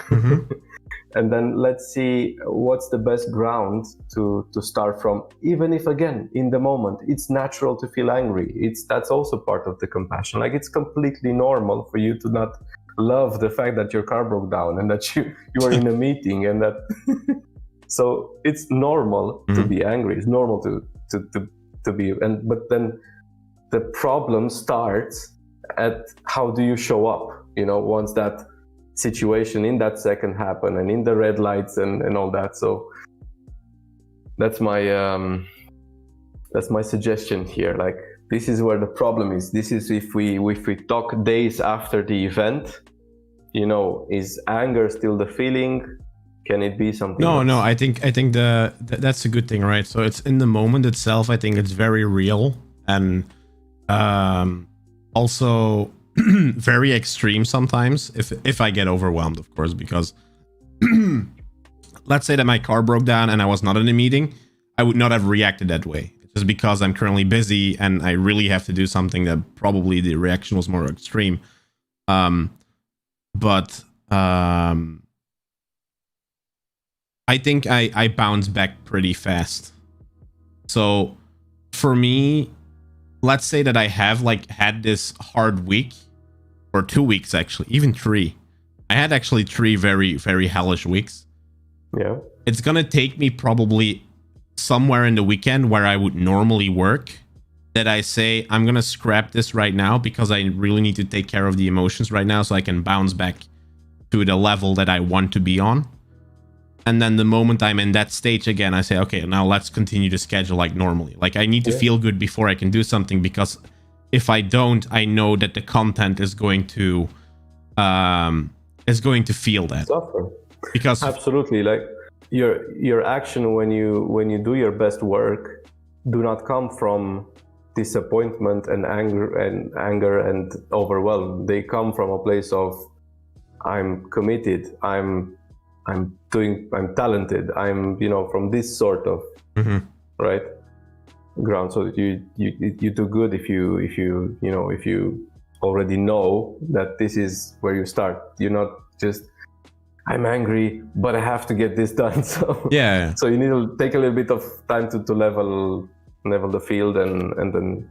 And then let's see what's the best ground to start from. Even if, again, in the moment, it's natural to feel angry. That's also part of the compassion. Like, it's completely normal for you to not love the fact that your car broke down and that you are in a meeting and that. So it's normal to be angry. It's normal to be, but then the problem starts at how do you show up? Once that situation in that second happen and in the red lights and all that. So that's my suggestion here. Like, this is where the problem is. This is if we talk days after the event, is anger still the feeling? Can it be something else? No, I think that's a good thing, right? So it's in the moment itself. I think it's very real and also very extreme sometimes if I get overwhelmed, of course, because let's say that my car broke down and I was not in a meeting, I would not have reacted that way. It's just because I'm currently busy and I really have to do something that probably the reaction was more extreme. I think I bounce back pretty fast. So for me, let's say that I have had this hard week, or 2 weeks actually, even 3. I had actually 3 very, very hellish weeks. Yeah. It's gonna take me probably somewhere in the weekend where I would normally work that I say, I'm gonna scrap this right now because I really need to take care of the emotions right now so I can bounce back to the level that I want to be on. And then the moment I'm in that stage again, I say, okay, now let's continue to schedule like normally. Like, I need to feel good before I can do something, because if I don't, I know that the content is going to feel that. Suffer. Because absolutely, like your action when you do your best work do not come from disappointment and anger and overwhelm. They come from a place of, I'm committed, I'm talented, I'm from this sort of right ground. So you do good if you already know that this is where you start. You're not just, I'm angry but I have to get this done. So yeah. So you need to take a little bit of time to level the field and then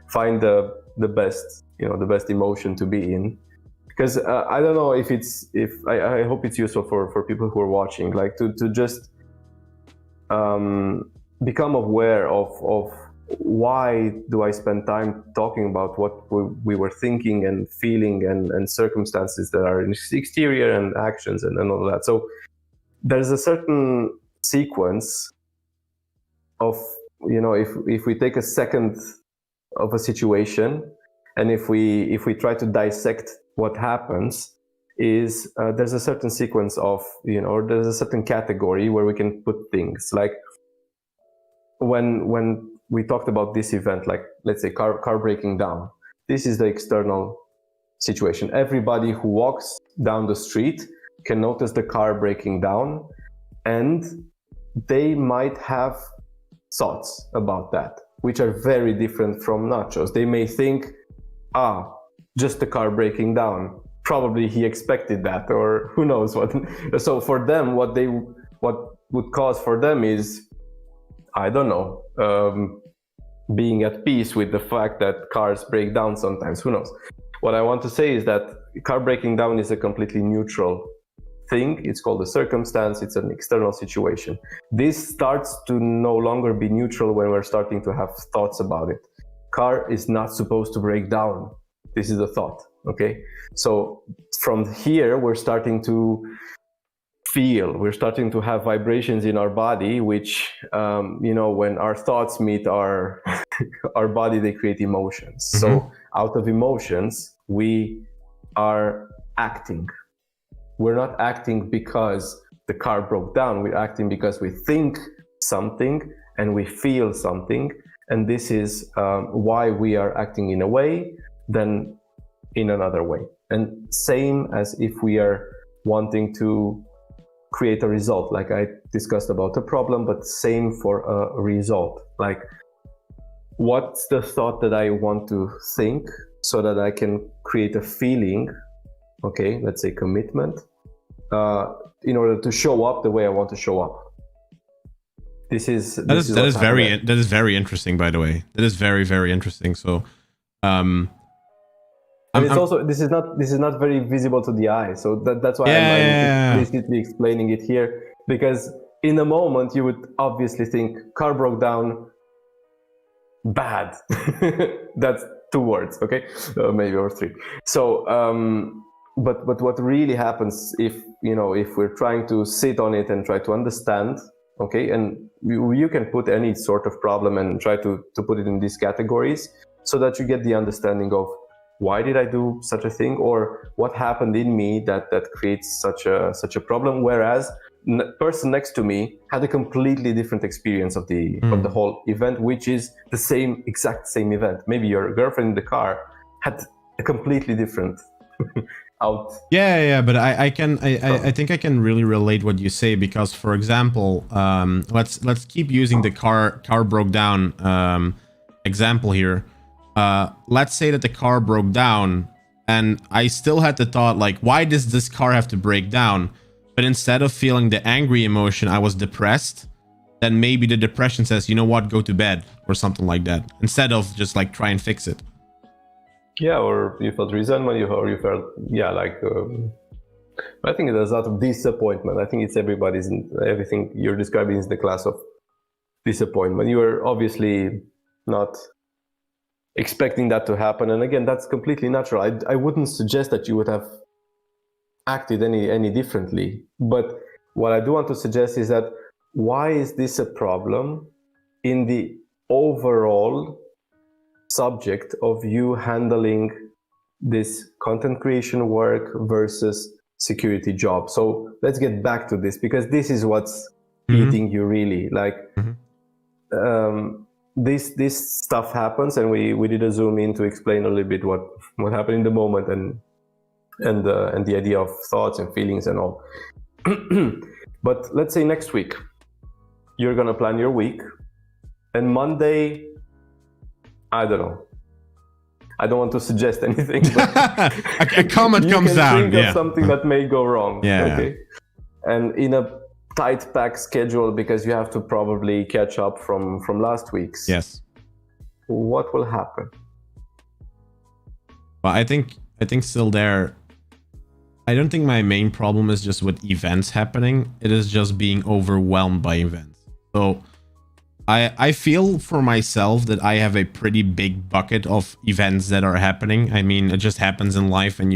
find the best the best emotion to be in. Because I don't know if I hope it's useful for people who are watching, like to just become aware of why do I spend time talking about what we were thinking and feeling and circumstances that are in exterior and actions and all that. So there's a certain sequence of, if we take a second of a situation and if we try to dissect what happens, is there's a certain sequence of, or there's a certain category where we can put things. Like when we talked about this event, like let's say car breaking down, this is the external situation. Everybody who walks down the street can notice the car breaking down, and they might have thoughts about that, which are very different from Nacho's. They may think, just the car breaking down, probably he expected that, or who knows what. So for them, what would cause for them is, I don't know, being at peace with the fact that cars break down sometimes. Who knows? What I want to say is that car breaking down is a completely neutral thing. It's called a circumstance. It's an external situation. This starts to no longer be neutral when we're starting to have thoughts about it. Car is not supposed to break down. This is a thought. Okay. So from here, we're starting to feel, we're starting to have vibrations in our body, which, when our thoughts meet our our body, they create emotions. Mm-hmm. So out of emotions, we are acting. We're not acting because the car broke down. We're acting because we think something and we feel something. And this is why we are acting in a way, then in another way. And same as if we are wanting to create a result, like I discussed about a problem, but same for a result. Like, what's the thought that I want to think so that I can create a feeling, okay, let's say commitment, in order to show up the way I want to show up. That is very interesting, by the way. That is very, very interesting. So and it's also, this is not very visible to the eye, so that's why I'm explicitly explaining it here, because in a moment you would obviously think car broke down, bad. That's 2 words, okay, maybe, or 3. So but what really happens if we're trying to sit on it and try to understand, okay, and you can put any sort of problem and try to put it in these categories so that you get the understanding of why did I do such a thing, or what happened in me that creates such a problem, whereas the person next to me had a completely different experience of the whole event, which is the exact same event. Maybe your girlfriend in the car had a completely different out. But I think I can really relate what you say, because, for example, let's keep using the car broke down example here. Let's say that the car broke down and I still had the thought, like, why does this car have to break down? But instead of feeling the angry emotion, I was depressed. Then maybe the depression says, you know what, go to bed, or something like that, instead of just like try and fix it. Yeah, or you felt resentment, or you felt, I think there's a lot of disappointment. I think it's everything you're describing is the class of disappointment. You are obviously not expecting that to happen, and again, that's completely natural. I wouldn't suggest that you would have acted any differently, but what I do want to suggest is that why is this a problem in the overall subject of you handling this content creation work versus security job? So let's get back to this, because this is what's eating you really. Like, this stuff happens, and we did a zoom in to explain a little bit what happened in the moment, and the idea of thoughts and feelings and all. But let's say next week you're gonna plan your week, and Monday, I don't know, I don't want to suggest anything, but a comment comes down. Think of something that may go wrong. Yeah. Okay. And in a tight pack schedule, because you have to probably catch up from last week's. Yes. What will happen? Well, I think still there. I don't think my main problem is just with events happening. It is just being overwhelmed by events. So I feel for myself that I have a pretty big bucket of events that are happening. I mean, it just happens in life, and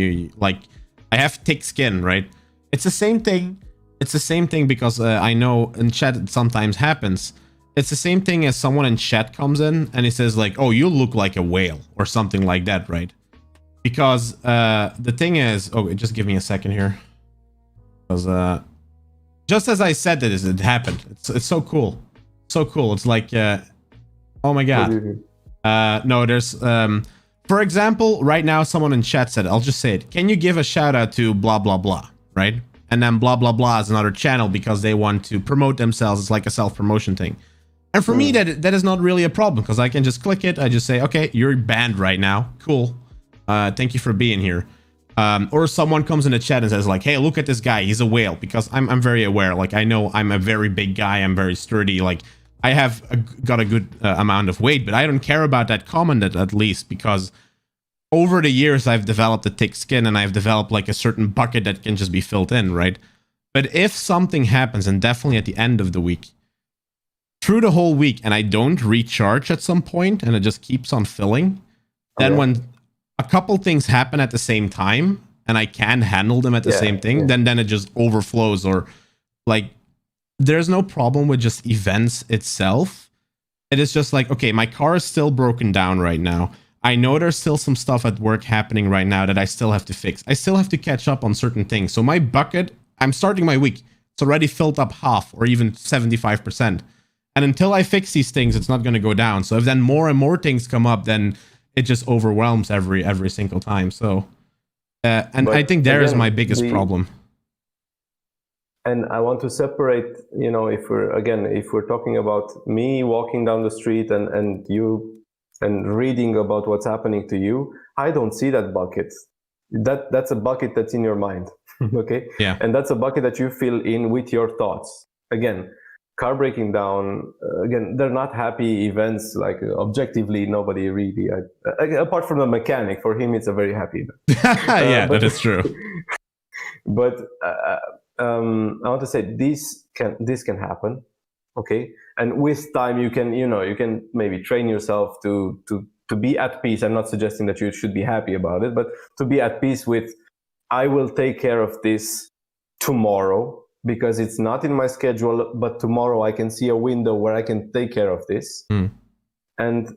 I have thick skin, right? It's the same thing. It's the same thing because I know in chat it sometimes happens. It's the same thing as someone in chat comes in and he says like, oh, you look like a whale or something like that, right? Because the thing is, just give me a second here. Because just as I said that, it happened. It's so cool. So cool. It's like, oh my God. No, there's, for example, right now someone in chat said, I'll just say it. Can you give a shout out to blah, blah, blah, right? And then blah, blah, blah is another channel because they want to promote themselves. It's like a self-promotion thing. And for me, that is not really a problem because I can just click it. I just say, okay, you're banned right now. Cool. Thank you for being here. Or someone comes in the chat and says like, hey, look at this guy. He's a whale, because I'm very aware. Like, I know I'm a very big guy. I'm very sturdy. Like, I have got a good amount of weight, but I don't care about that comment at least, because over the years, I've developed a thick skin and I've developed like a certain bucket that can just be filled in, right? But if something happens, and definitely at the end of the week, through the whole week, and I don't recharge at some point and it just keeps on filling, then when a couple things happen at the same time and I can handle them at the same thing, then it just overflows, or like there's no problem with just events itself. It is just like, okay, my car is still broken down right now. I know there's still some stuff at work happening right now that I still have to fix. I still have to catch up on certain things. So my bucket, I'm starting my week. It's already filled up half or even 75%. And until I fix these things, it's not going to go down. So if then more and more things come up, then it just overwhelms every single time. So, and I think there is my biggest problem. And I want to separate, if we're talking about me walking down the street and you and reading about what's happening to you, I don't see that bucket. That's a bucket that's in your mind. Okay. Yeah. And that's a bucket that you fill in with your thoughts. Again, car breaking down, again, they're not happy events. Like objectively, nobody really, apart from the mechanic, for him, it's a very happy event. Yeah, that is true. But I want to say this can happen. Okay. And with time, you can maybe train yourself to be at peace. I'm not suggesting that you should be happy about it, but to be at peace with, I will take care of this tomorrow because it's not in my schedule, but tomorrow I can see a window where I can take care of this. And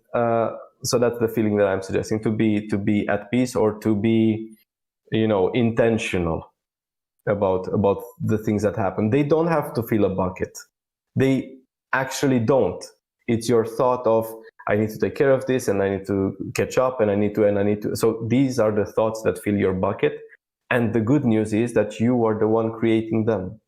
so that's the feeling that I'm suggesting, to be at peace, or to be, intentional about the things that happen. They don't have to fill a bucket. They actually don't. It's your thought of, I need to take care of this, and I need to catch up, and I need to. So these are the thoughts that fill your bucket. And the good news is that you are the one creating them.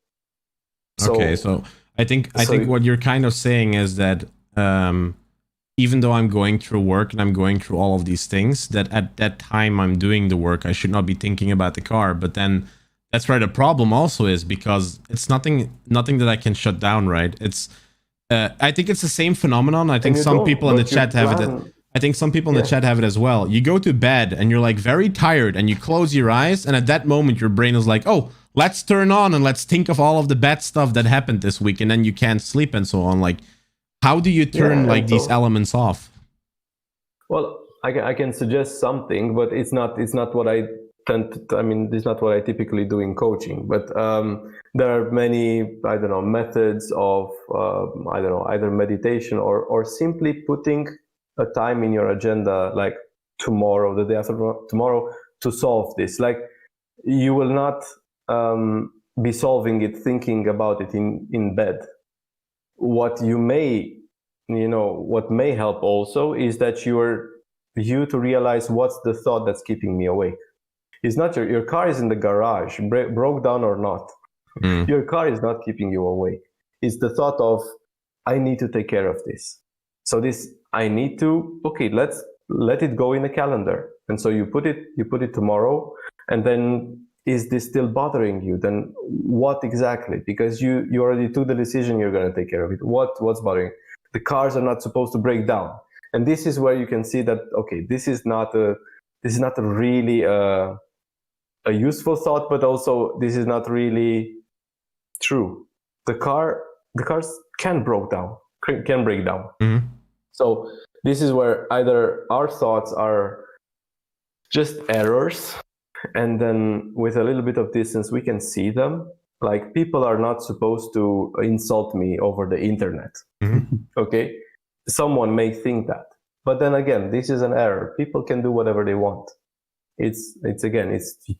Okay, so I think what you're kind of saying is that even though I'm going through work and I'm going through all of these things, that at that time I'm doing the work, I should not be thinking about the car. But then that's where the problem also is, because it's nothing that I can shut down, right? It's I think it's the same phenomenon. I think some people in the chat have it. I think some people in the chat have it as well. You go to bed and you're like very tired and you close your eyes, and at that moment your brain is like, oh, let's turn on and let's think of all of the bad stuff that happened this week, and then you can't sleep and so on. Like, how do you turn these elements off? Well, I can suggest something, but it's not what I tend to, it's not what I typically do in coaching. But there are many, methods of, either meditation or simply putting a time in your agenda, like tomorrow, the day after tomorrow, to solve this. Like, you will not be solving it thinking about it in bed. What may help also is that you to realize, what's the thought that's keeping me awake. It's not your car is in the garage, broke down or not. Your car is not keeping you awake. It's the thought of, I need to take care of this. So this, I need to, okay, let's let it go in a calendar. And so you put it tomorrow, and then, is this still bothering you? Then what exactly? Because you already took the decision you're going to take care of it. What's bothering you? The cars are not supposed to break down. And this is where you can see that, okay, this is not a really a useful thought, but also this is not really true. The cars can break down. Mm-hmm. So this is where either our thoughts are just errors, and then with a little bit of distance we can see them. Like, people are not supposed to insult me over the internet. Mm-hmm. Okay, someone may think that, but then again, this is an error. People can do whatever they want. It's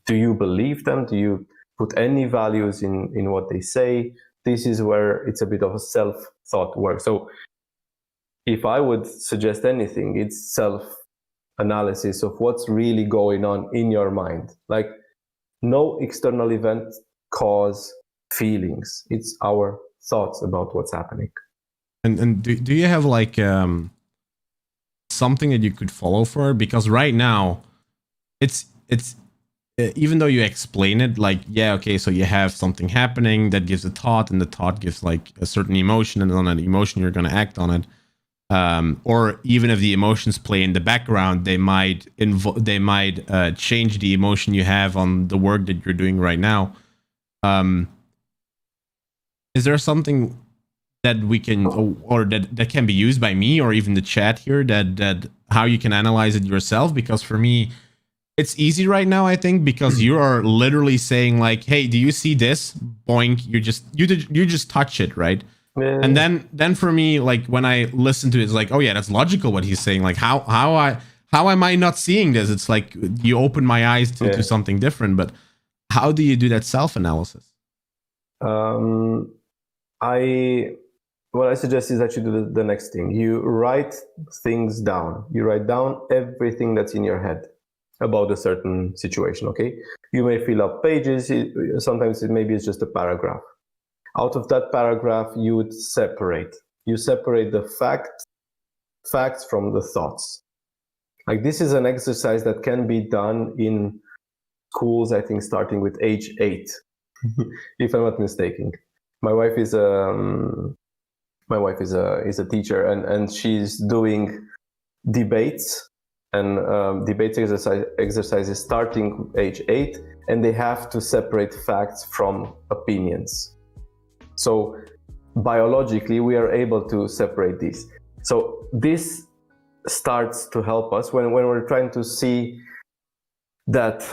do you believe them? Do you put any values in what they say? This is where it's a bit of a self-thought work. So if I would suggest anything, it's self-analysis of what's really going on in your mind. Like, no external event cause feelings. It's our thoughts about what's happening. And do you have like something that you could follow for? Because right now, it's even though you explain it like, yeah, okay, so you have something happening that gives a thought, and the thought gives like a certain emotion, and on that emotion you're going to act on it. Or even if the emotions play in the background, they might change the emotion you have on the work that you're doing right now. Is there something that we can, or that can be used by me or even the chat here, that how you can analyze it yourself? Because for me, it's easy right now, I think, because you are literally saying like, hey, do you see this? Boink, you just touch it, right? Yeah. And then for me, like when I listen to it, it's like, oh yeah, that's logical what he's saying. Like how am I not seeing this? It's like you open my eyes to something different. But how do you do that self-analysis? What I suggest is that you do the next thing. You write things down. You write down everything that's in your head about a certain situation, okay? You may fill up pages. Sometimes maybe it's just a paragraph. Out of that paragraph, you would separate. You separate the facts from the thoughts. Like this is an exercise that can be done in schools, I think, starting with age 8, if I'm not mistaken. My wife is a teacher, and she's doing debates and debate exercises starting age 8, and they have to separate facts from opinions. So biologically, we are able to separate these. So this starts to help us when we're trying to see that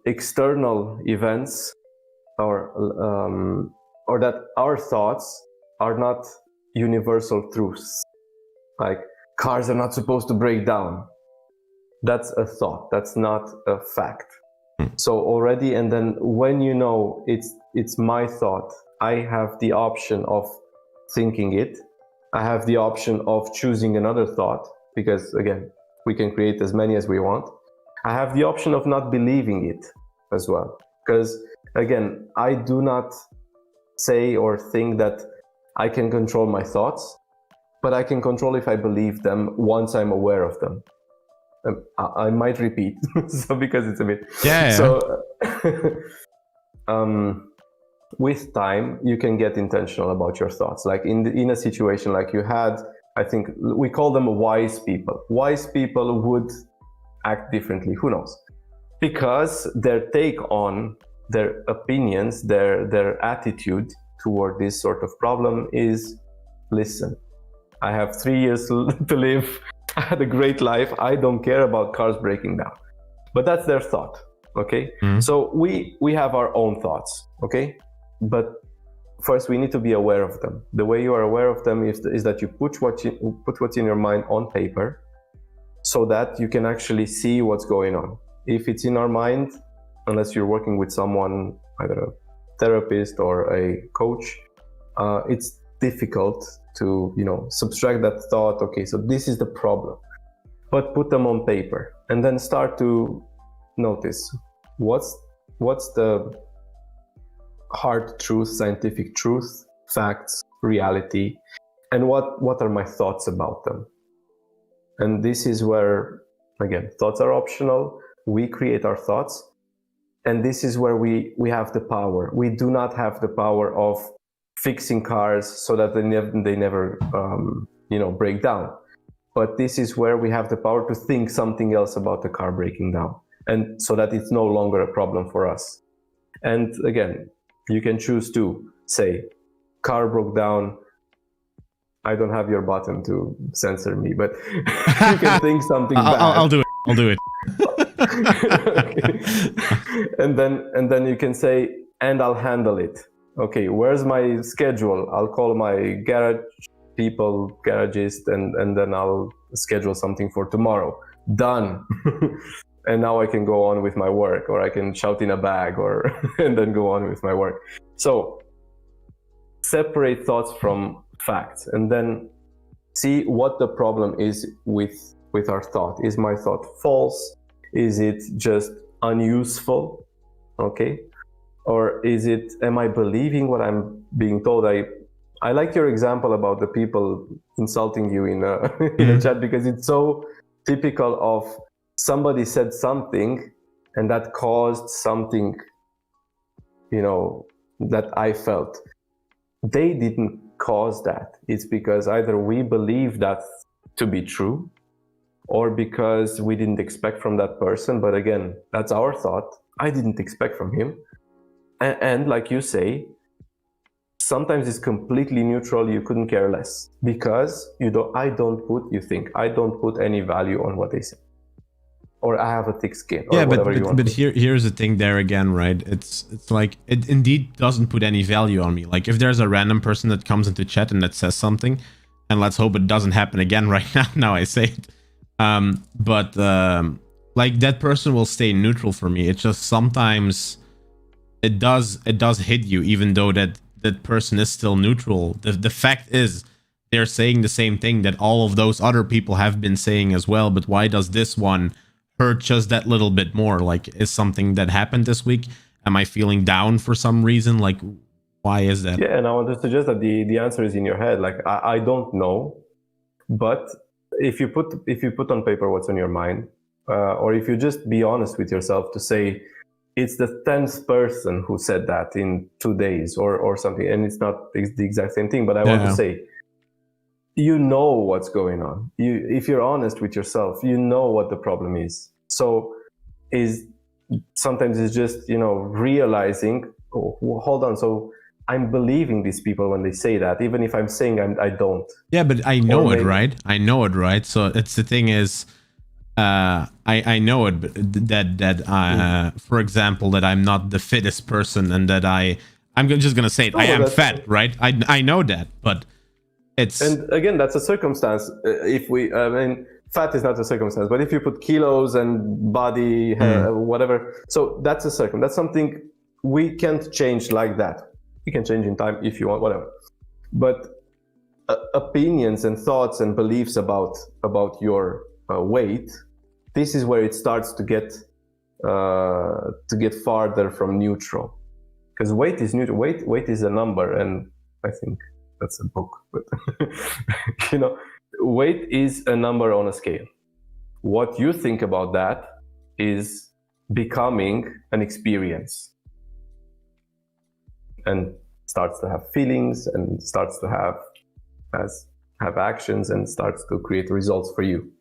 external events or that our thoughts are not universal truths. Like cars are not supposed to break down. That's a thought. That's not a fact. So already, and then when you know it's my thought, I have the option of thinking it. I have the option of choosing another thought, because again, we can create as many as we want. I have the option of not believing it as well, because again, I do not say or think that I can control my thoughts, but I can control if I believe them once I'm aware of them. I might repeat, so because it's a bit. Yeah. So, with time, you can get intentional about your thoughts. Like in a situation like you had, I think we call them wise people. Wise people would act differently. Who knows? Because their take on their opinions, their attitude toward this sort of problem is, listen, I have 3 years to live. I had a great life. I don't care about cars breaking down. But that's their thought, okay? Mm-hmm. So we have our own thoughts, okay? But first we need to be aware of them. The way you are aware of them is that you put what's in your mind on paper, so that you can actually see what's going on. If it's in our mind, unless you're working with someone, either a therapist or a coach, it's difficult to subtract that thought. Okay, so this is the problem, but put them on paper and then start to notice what's the hard truth, scientific truth, facts, reality, and what are my thoughts about them. And this is where, again, thoughts are optional. We create our thoughts, and this is where we have the power. We do not have the power of fixing cars so that they never break down. But this is where we have the power to think something else about the car breaking down, and so that it's no longer a problem for us. And again, you can choose to say, car broke down. I don't have your button to censor me, but you can think something bad. I'll do it. Okay. And then you can say, and I'll handle it. Okay, where's my schedule? I'll call my garagist, and then I'll schedule something for tomorrow. Done. And now I can go on with my work, or I can shout in a bag, and then go on with my work. So separate thoughts from facts, and then see what the problem is with our thought. Is my thought false? Is it just unuseful? Okay. Or am I believing what I'm being told? I like your example about the people insulting you in a chat, because it's so typical of somebody said something and that caused something, that I felt. They didn't cause that. It's because either we believe that to be true, or because we didn't expect from that person. But again, that's our thought. I didn't expect from him. And like you say, sometimes it's completely neutral. You couldn't care less, because I don't put any value on what they say. or I have a thick skin, or Yeah, whatever you want. but here's the thing there again, right? It's like it indeed doesn't put any value on me. Like if there's a random person that comes into chat and that says something, and let's hope it doesn't happen again right now. Now I say it. Like that person will stay neutral for me. It's just sometimes it does hit you, even though that person is still neutral. The fact is they're saying the same thing that all of those other people have been saying as well, but why does this one hurt just that little bit more? Like, is something that happened this week? Am I feeling down for some reason? Like, why is that? Yeah, and I want to suggest that the answer is in your head. Like I don't know, but if you put on paper what's on your mind, or if you just be honest with yourself to say it's the 10th person who said that in 2 days or something, and it's not the exact same thing, but I want to say, you know what's going on. If you're honest with yourself, you know what the problem is. So sometimes it's just, realizing, oh, hold on, so I'm believing these people when they say that, even if I'm saying I don't. Yeah, but I know it, right? I know it, right? So it's the thing is, I know it, but that for example, that I'm not the fittest person, and that I'm just gonna say it. I am fat, right? I know that, but and again, that's a circumstance. Fat is not a circumstance, but if you put kilos and body, whatever, so that's a circumstance. That's something we can't change like that. You can change in time if you want, whatever. But opinions and thoughts and beliefs about your weight, this is where it starts to get farther from neutral, because weight is neutral. Weight is a number, and I think that's a book, but weight is a number on a scale. What you think about that is becoming an experience, and starts to have feelings, and starts to have actions, and starts to create results for you.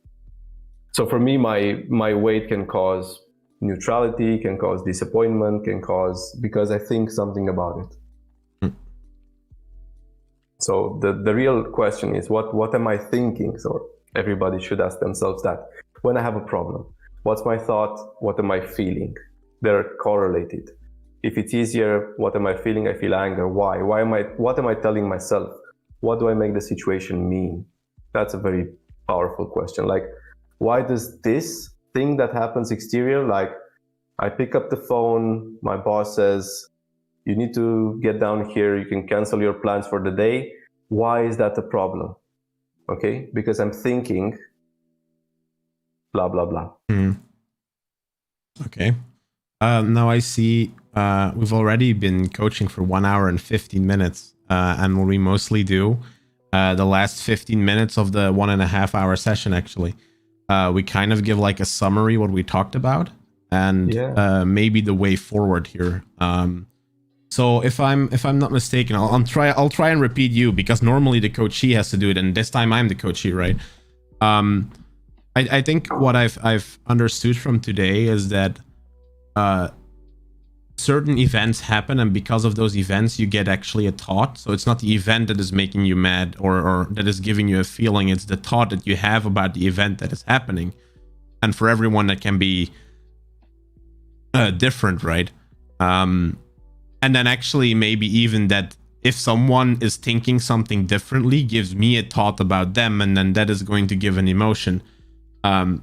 So for me, my weight can cause neutrality, can cause disappointment, because I think something about it. So the real question is, what am I thinking? So everybody should ask themselves that. When I have a problem, what's my thought? What am I feeling? They're correlated. If it's easier, what am I feeling? I feel anger. Why? What am I telling myself? What do I make the situation mean? That's a very powerful question. Like, why does this thing that happens exterior, like I pick up the phone, my boss says, you need to get down here, you can cancel your plans for the day. Why is that a problem? Okay, because I'm thinking blah, blah, blah. Okay. Now I see we've already been coaching for 1 hour and 15 minutes. And what we mostly do, the last 15 minutes of the 1.5 hour session, actually, we kind of give like a summary what we talked about, and maybe the way forward here. So if I'm not mistaken, I'll try and repeat you, because normally the coachee has to do it, and this time I'm the coachee, right? I think what I've understood from today is that certain events happen, and because of those events you get actually a thought. So it's not the event that is making you mad or that is giving you a feeling, it's the thought that you have about the event that is happening. And for everyone that can be different, right? And then actually maybe even that if someone is thinking something differently gives me a thought about them, and then that is going to give an emotion,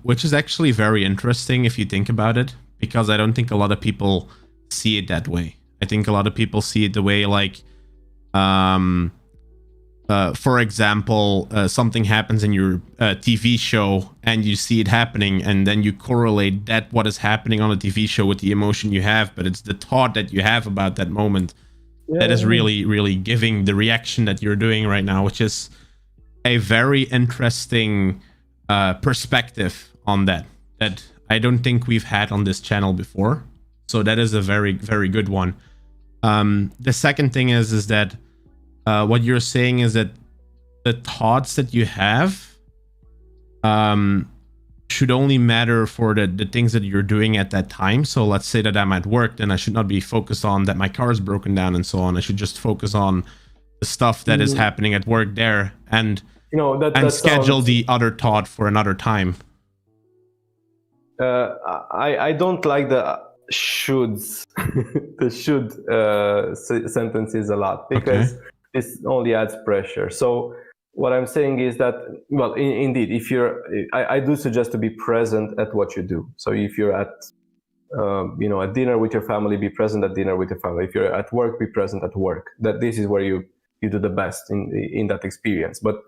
which is actually very interesting if you think about it, because I don't think a lot of people see it that way. I think a lot of people see it the way like, for example, something happens in your TV show and you see it happening, and then you correlate that what is happening on a TV show with the emotion you have, but it's the thought that you have about that moment that is really, really giving the reaction that you're doing right now, which is a very interesting perspective on that I don't think we've had on this channel before. So that is a very, very good one. The second thing is that what you're saying is that the thoughts that you have should only matter for the things that you're doing at that time. So let's say that I'm at work, then I should not be focused on that my car is broken down and so on. I should just focus on the stuff that is happening at work there, and schedule the other thought for another time. I don't like the shoulds, the should sentences a lot, because this only adds pressure. So what I'm saying is that, well, indeed, if I do suggest to be present at what you do. So if you're at at dinner with your family, be present at dinner with your family. If you're at work, be present at work. That this is where you do the best in that experience. But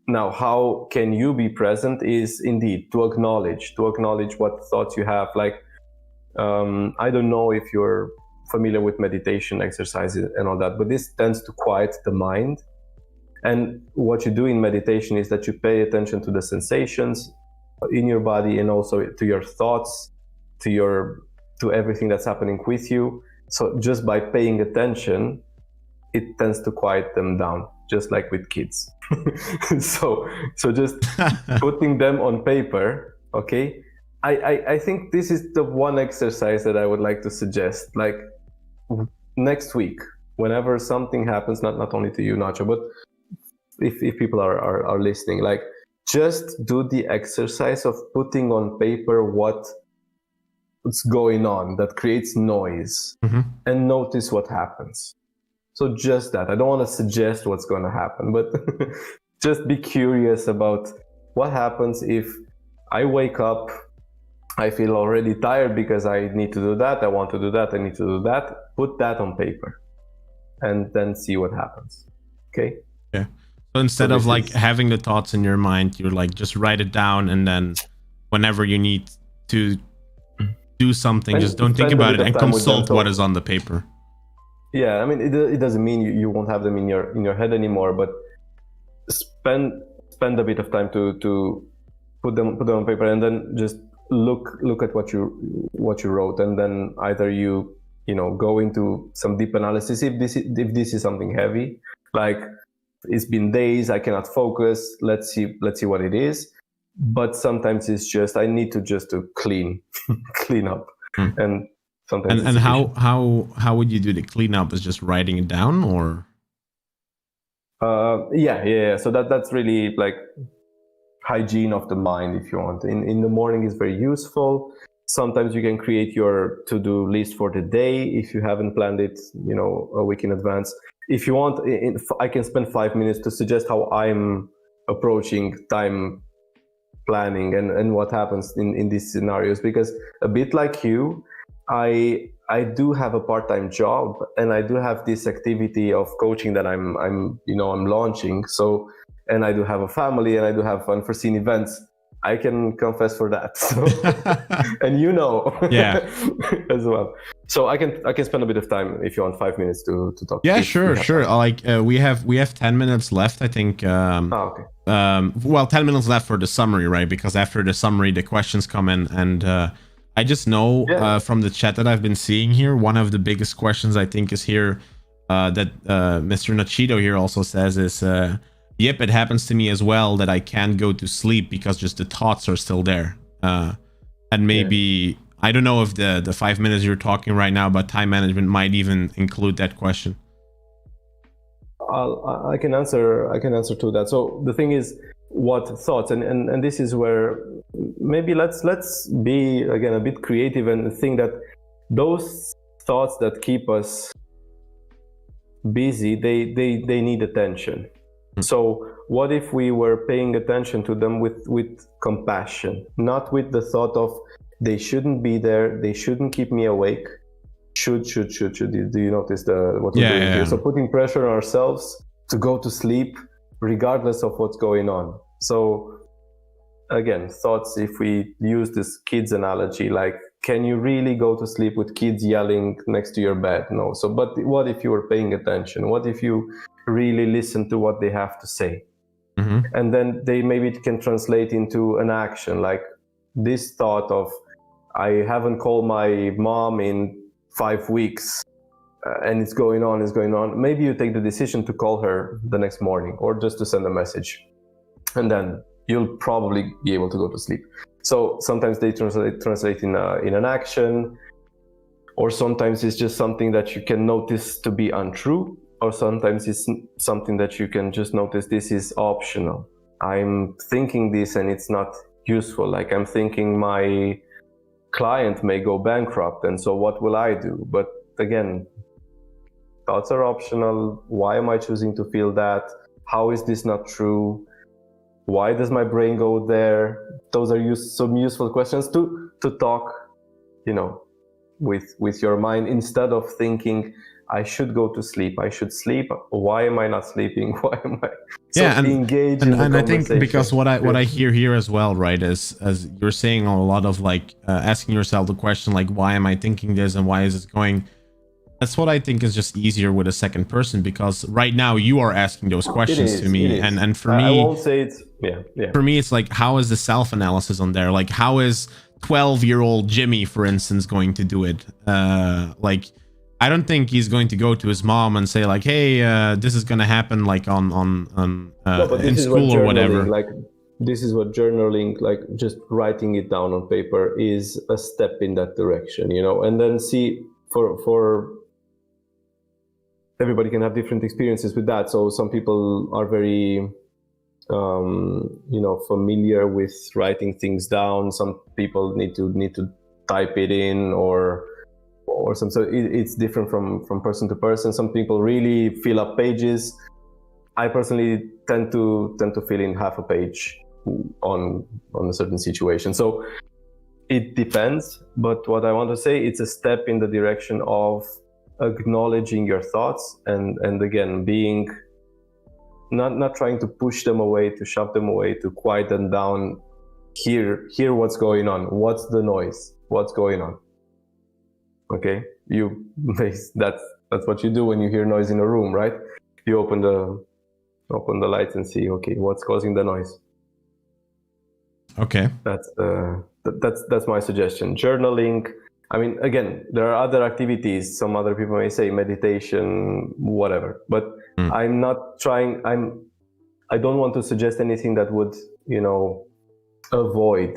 now, how can you be present is indeed to acknowledge what thoughts you have. Like, I don't know if you're familiar with meditation exercises and all that, but this tends to quiet the mind. And what you do in meditation is that you pay attention to the sensations in your body, and also to your thoughts, to everything that's happening with you. So just by paying attention, it tends to quiet them down, just like with kids. so just putting them on paper, okay? I think this is the one exercise that I would like to suggest. Like, next week, whenever something happens, not only to you, Nacho, but if people are listening, like, just do the exercise of putting on paper what's going on that creates noise, and notice what happens. So just that. I don't want to suggest what's going to happen, but just be curious about what happens if I wake up, I feel already tired because I need to do that, I want to do that, I need to do that. Put that on paper and then see what happens. Okay? Yeah. So instead of like having the thoughts in your mind, you're like, just write it down, and then whenever you need to do something, just don't think about it and consult what is on the paper. Yeah, I mean, it doesn't mean you won't have them in your head anymore, but spend a bit of time to put them on paper, and then just look at what you wrote, and then either you go into some deep analysis if this is something heavy, like, it's been days, I cannot focus, let's see what it is. But sometimes it's just, I need to clean up, and sometimes. And how would you do the cleanup? Is just writing it down, or? Yeah. So that's really like hygiene of the mind, if you want. In the morning is very useful. Sometimes you can create your to-do list for the day if you haven't planned it, a week in advance. If you want, I can spend 5 minutes to suggest how I'm approaching time planning and what happens in these scenarios, because a bit like you, I do have a part-time job, and I do have this activity of coaching that I'm launching. So, and I do have a family, and I do have unforeseen events. I can confess for that. So, and yeah, as well. So I can spend a bit of time, if you want, 5 minutes to talk. Yeah, sure. Like we have 10 minutes left, I think. Okay. Well, 10 minutes left for the summary, right? Because after the summary, the questions come in, and I just know from the chat that I've been seeing here, one of the biggest questions I think is here that Mr. Nachito here also says is, yep, it happens to me as well, that I can't go to sleep because just the thoughts are still there. And maybe, I don't know if the 5 minutes you're talking right now about time management might even include that question. I can answer to that. So the thing is, what thoughts, and this is where maybe let's be again a bit creative and think that those thoughts that keep us busy, they need attention. So what if we were paying attention to them with compassion, not with the thought of they shouldn't be there, they shouldn't keep me awake. Should. Do you notice what we're doing here? So putting pressure on ourselves to go to sleep regardless of what's going on. So again, thoughts, if we use this kids analogy, like, can you really go to sleep with kids yelling next to your bed? No. So, but what if you were paying attention? What if you really listen to what they have to say? And then maybe it can translate into an action, like this thought of, I haven't called my mom in 5 weeks, and it's going on. Maybe you take the decision to call her the next morning, or just to send a message, and then you'll probably be able to go to sleep. So sometimes they translate in an action, or sometimes it's just something that you can notice to be untrue, or sometimes it's something that you can just notice this is optional. I'm thinking this and it's not useful. Like I'm thinking my client may go bankrupt, and so what will I do? But again, thoughts are optional. Why am I choosing to feel that? How is this not true? Why does my brain go there? Those are some useful questions to talk, with your mind, instead of thinking I should go to sleep. I should sleep. Why am I not sleeping? Why am I? So engage in the and I conversation. think because what I hear here as well, right, is as you're saying a lot of like asking yourself the question like, why am I thinking this and why is this going? That's what I think is just easier with a second person, because right now you are asking those questions to me, and for me, I won't say it's For me, it's like, how is the self-analysis on there? Like, how is 12-year-old Jimmy, for instance, going to do it? Like, I don't think he's going to go to his mom and say like, hey, this is going to happen like in school or whatever. Like, this is what journaling, like just writing it down on paper, is a step in that direction, and then see for everybody can have different experiences with that. So some people are very familiar with writing things down. Some people need to type it in or some. So it's different from person to person. Some people really fill up pages. I personally tend to fill in half a page on a certain situation. So it depends. But what I want to say, it's a step in the direction of acknowledging your thoughts and again being not trying to push them away, to shove them away, to quiet them down. Hear what's going on. What's the noise? What's going on? Okay, that's what you do when you hear noise in a room, right? You open the lights and see, okay, what's causing the noise? Okay, that's my suggestion. Journaling. I mean, again, there are other activities. Some other people may say meditation, whatever. But I'm not trying. I don't want to suggest anything that would, avoid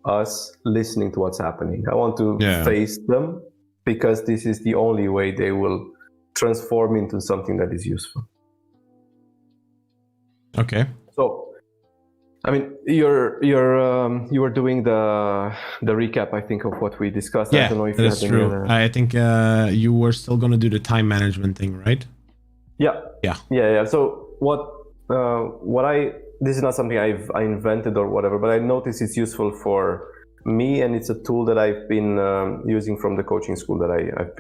us listening to what's happening. I want to face them, because this is the only way they will transform into something that is useful. Okay. So, I mean, you were doing the recap, I think, of what we discussed. Yeah, I don't know if that's true. I think you were still going to do the time management thing, right? Yeah. So this is not something I invented or whatever, but I noticed it's useful for me, and it's a tool that I've been using from the coaching school that I've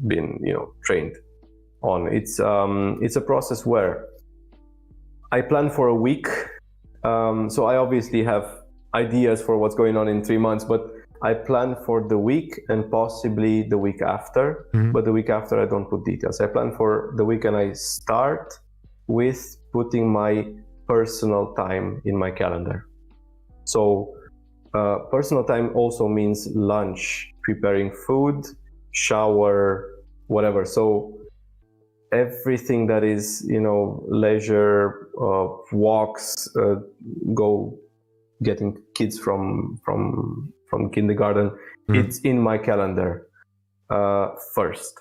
been trained on. It's a process where I plan for a week. So I obviously have ideas for what's going on in 3 months, but I plan for the week and possibly the week after. But the week after, I don't put details. I plan for the week, and I start with putting my personal time in my calendar. So personal time also means lunch, preparing food, shower, whatever. So everything that is, leisure, walks, go getting kids from kindergarten, it's in my calendar first.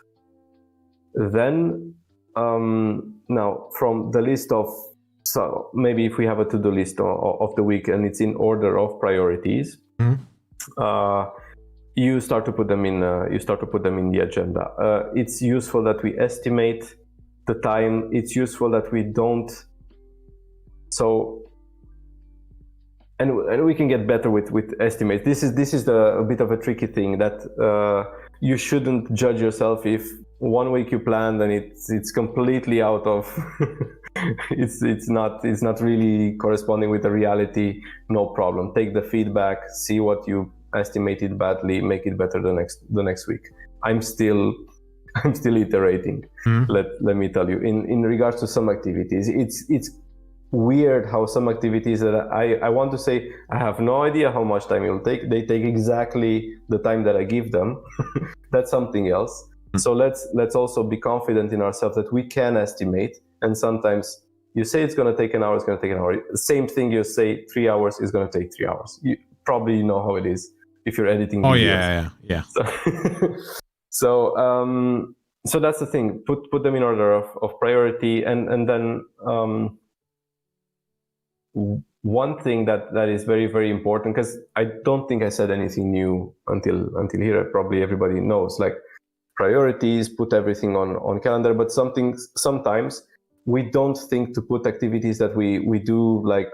Then now from the list of, so maybe if we have a to-do list of the week and it's in order of priorities, you start to put them in the agenda. It's useful that we estimate the time. It's useful that we don't. So, and we can get better with estimates. This is a bit of a tricky thing, that you shouldn't judge yourself if 1 week you planned and it's completely out of it's not really corresponding with the reality. No problem. Take the feedback, see what you estimated badly, make it better the next week. I'm still iterating. Let me tell you, in regards to some activities, it's weird how some activities that I want to say I have no idea how much time it will take, they take exactly the time that I give them. That's something else. So let's also be confident in ourselves that we can estimate. And sometimes you say it's going to take an hour, it's going to take an hour. Same thing, you say 3 hours is going to take 3 hours. You probably know how it is if you're editing videos. Yeah. So that's the thing. Put them in order of priority, and then one thing that is very, very important, because I don't think I said anything new until here. Probably everybody knows, like, priorities, put everything on calendar, but sometimes we don't think to put activities that we do like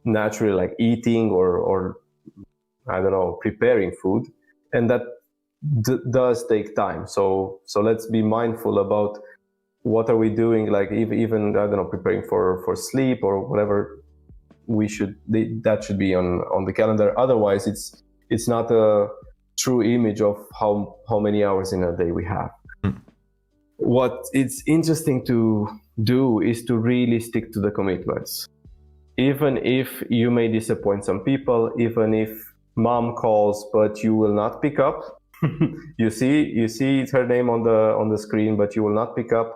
naturally, like eating or I don't know, preparing food, and that does take time. So let's be mindful about what are we doing, like even I don't know, preparing for sleep or whatever. That should be on the calendar. Otherwise, it's not a true image of how many hours in a day we have. What it's interesting to do is to really stick to the commitments, even if you may disappoint some people, even if mom calls but you will not pick up. you see her name on the screen, but you will not pick up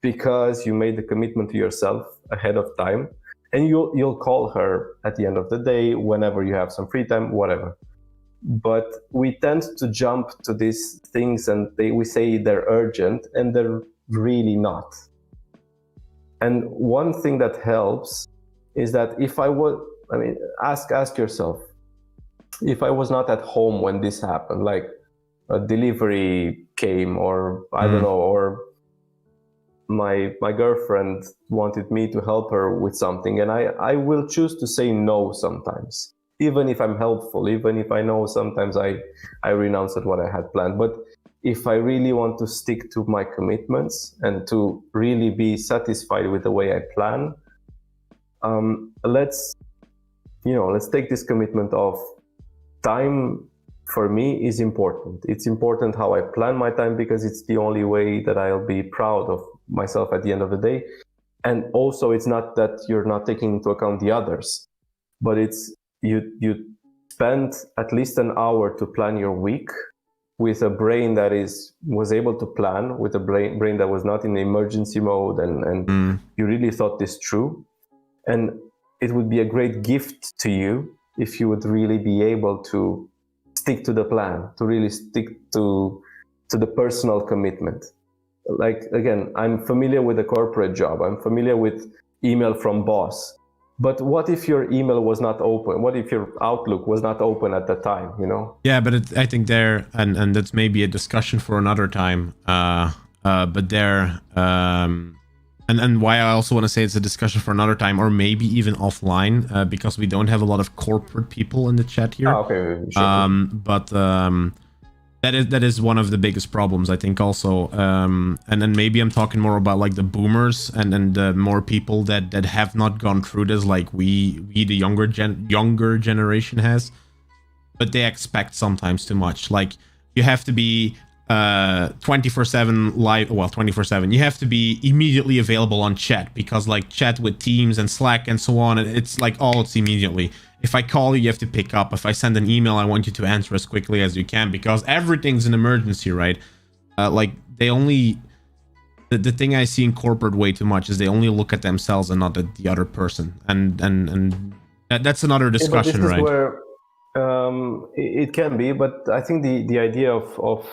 because you made the commitment to yourself ahead of time, and you'll call her at the end of the day whenever you have some free time, whatever. But we tend to jump to these things and we say they're urgent, and they're really not. And one thing that helps is that ask yourself, if I was not at home when this happened, like a delivery came, or I don't know, or my girlfriend wanted me to help her with something, and I will choose to say no sometimes, even if I'm helpful, even if I know sometimes I renounce at what I had planned. But if I really want to stick to my commitments and to really be satisfied with the way I plan, let's take this commitment of time. For me, is important. It's important how I plan my time, because it's the only way that I'll be proud of myself at the end of the day. And also, it's not that you're not taking into account the others, but it's you spend at least an hour to plan your week with a brain that was able to plan, with a brain that was not in emergency mode, and you really thought this through. And it would be a great gift to you if you would really be able to stick to the plan, to really stick to the personal commitment. Like, again, I'm familiar with a corporate job. I'm familiar with email from boss. But what if your email was not open? What if your Outlook was not open at the time, Yeah, but I think there, and that's maybe a discussion for another time. But there, and why I also want to say it's a discussion for another time, or maybe even offline, because we don't have a lot of corporate people in the chat here. Okay, sure. But that is one of the biggest problems, I think, also. And then maybe I'm talking more about like the boomers and the more people that have not gone through this, like we the younger generation has. But they expect sometimes too much. Like, you have to be 24/7 live, well, 24/7. You have to be immediately available on chat, because like chat with Teams and Slack and so on, it's like it's immediately. If I call you, you have to pick up. If I send an email, I want you to answer as quickly as you can, because everything's an emergency, right? Like, they only, the thing I see in corporate way too much is they only look at themselves and not at the other person, and that's another discussion, but this right? is where it can be, but I think the idea of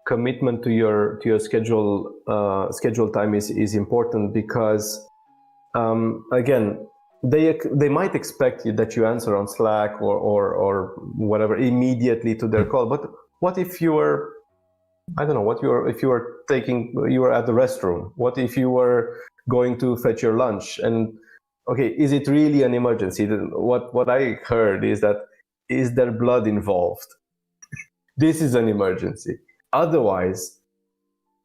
commitment to your schedule time is important, because again, they might expect that you answer on Slack or whatever immediately to their call. But what if you were, I don't know, if you were at the restroom? What if you were going to fetch your lunch? And okay, is it really an emergency? What I heard is that, is there blood involved? This is an emergency. Otherwise,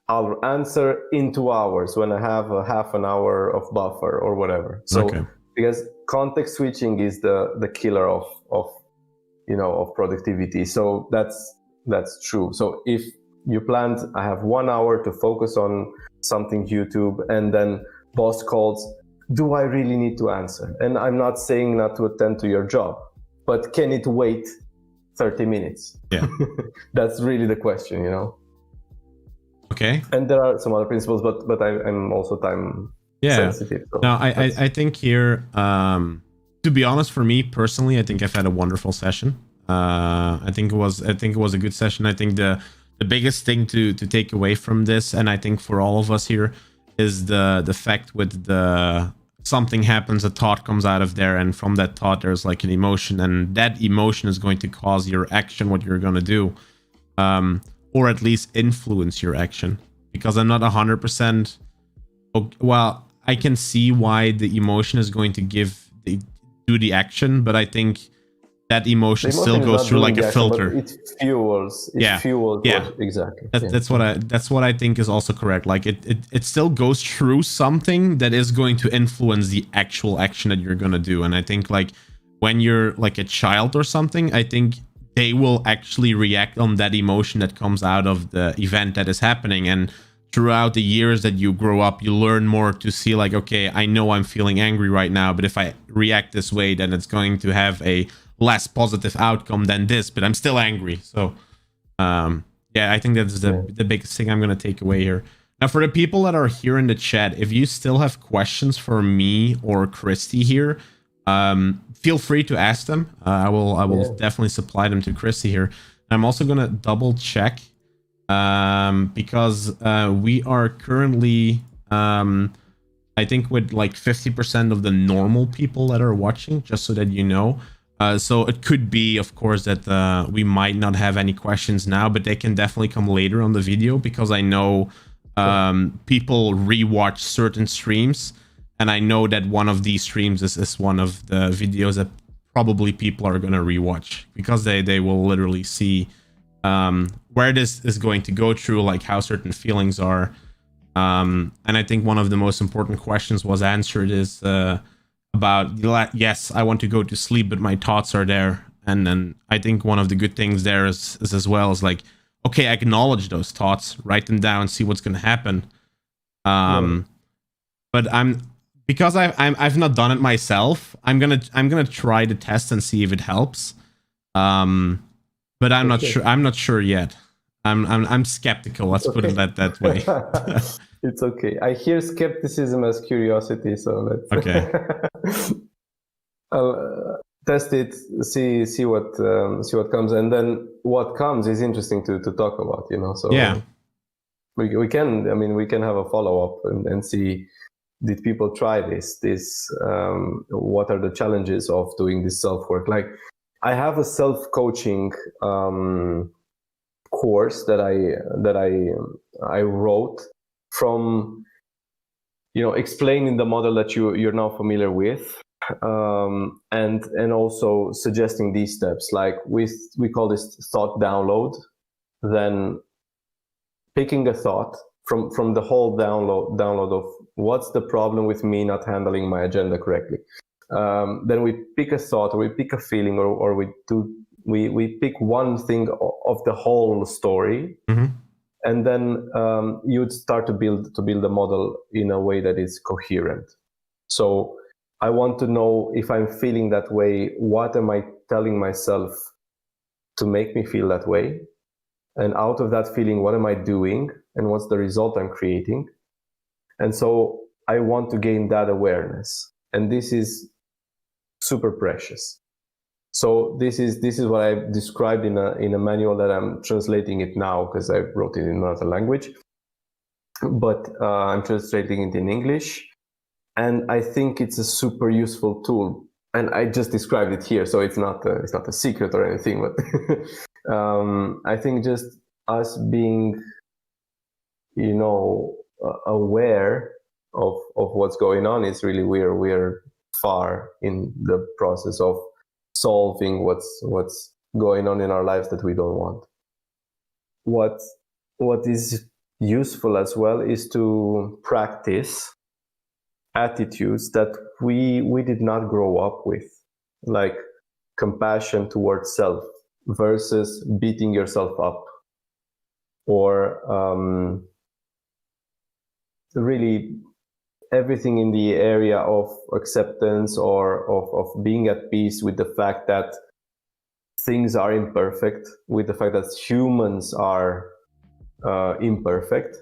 I'll answer in 2 hours when I have a half an hour of buffer or whatever. So, okay. Because context switching is the killer of productivity. So that's true. So if you planned, I have 1 hour to focus on something YouTube, and then boss calls, do I really need to answer? And I'm not saying not to attend to your job, but can it wait 30 minutes? Yeah. That's really the question, Okay. And there are some other principles, but I'm also time sensitive. So no, I think here, to be honest, for me personally, I think I've had a wonderful session. I think it was a good session. I think the biggest thing to take away from this, and I think for all of us here, is the fact with the something happens, a thought comes out of there, and from that thought there's like an emotion, and that emotion is going to cause your action, what you're going to do, or at least influence your action. Because I'm not 100%, well, I can see why the emotion is going to do the action, but I think that emotion still goes through like a filter. It fuels. Exactly. That's what I think is also correct. Like it still goes through something that is going to influence the actual action that you're gonna do. And I think like when you're like a child or something, I think they will actually react on that emotion that comes out of the event that is happening. And throughout the years that you grow up, you learn more to see like, okay, I know I'm feeling angry right now, but if I react this way, then it's going to have a less positive outcome than this, but I'm still angry. So yeah, I think that's the biggest thing I'm going to take away here. Now, for the people that are here in the chat, if you still have questions for me or Christy here, feel free to ask them. I will definitely supply them to Christy here. I'm also going to double check because we are currently, I think, with like 50% of the normal people that are watching, just so that you know. So it could be, of course, that we might not have any questions now, but they can definitely come later on the video, because I know people rewatch certain streams, and I know that one of these streams is one of the videos that probably people are going to rewatch, because they will literally see where this is going to go through, like how certain feelings are. And I think one of the most important questions was answered is about, yes, I want to go to sleep, but my thoughts are there. And then I think one of the good things there is as well is like, okay, acknowledge those thoughts, write them down, see what's going to happen. But because I've not done it myself, I'm gonna try the test and see if it helps. But I'm not sure. I'm not sure yet. I'm skeptical. Let's put it that way. It's okay. I hear skepticism as curiosity, so let's okay. I'll test it, see what comes, and then what comes is interesting to talk about, you know. So yeah, we can. I mean, we can have a follow up and see, did people try this? What are the challenges of doing this self work? Like, I have a self coaching course that I wrote from, you know, explaining the model that you're now familiar with, and also suggesting these steps. Like we call this thought download. Then picking a thought from the whole download of what's the problem with me not handling my agenda correctly. Then we pick a thought, or we pick a feeling, or we pick one thing of the whole story. Mm-hmm. And then you'd start to build a model in a way that is coherent. So I want to know, if I'm feeling that way, what am I telling myself to make me feel that way? And out of that feeling, what am I doing? And what's the result I'm creating? And so I want to gain that awareness. And this is super precious. So this is what I described in a manual that I'm translating it now, because I wrote it in another language, but I'm translating it in English, and I think it's a super useful tool. And I just described it here, so it's not a secret or anything. But I think just us being, you know, aware of what's going on is really we're far in the process of solving what's going on in our lives that we don't want. What is useful as well is to practice attitudes that we did not grow up with, like compassion towards self versus beating yourself up, or really everything in the area of acceptance, or of being at peace with the fact that things are imperfect, with the fact that humans are imperfect.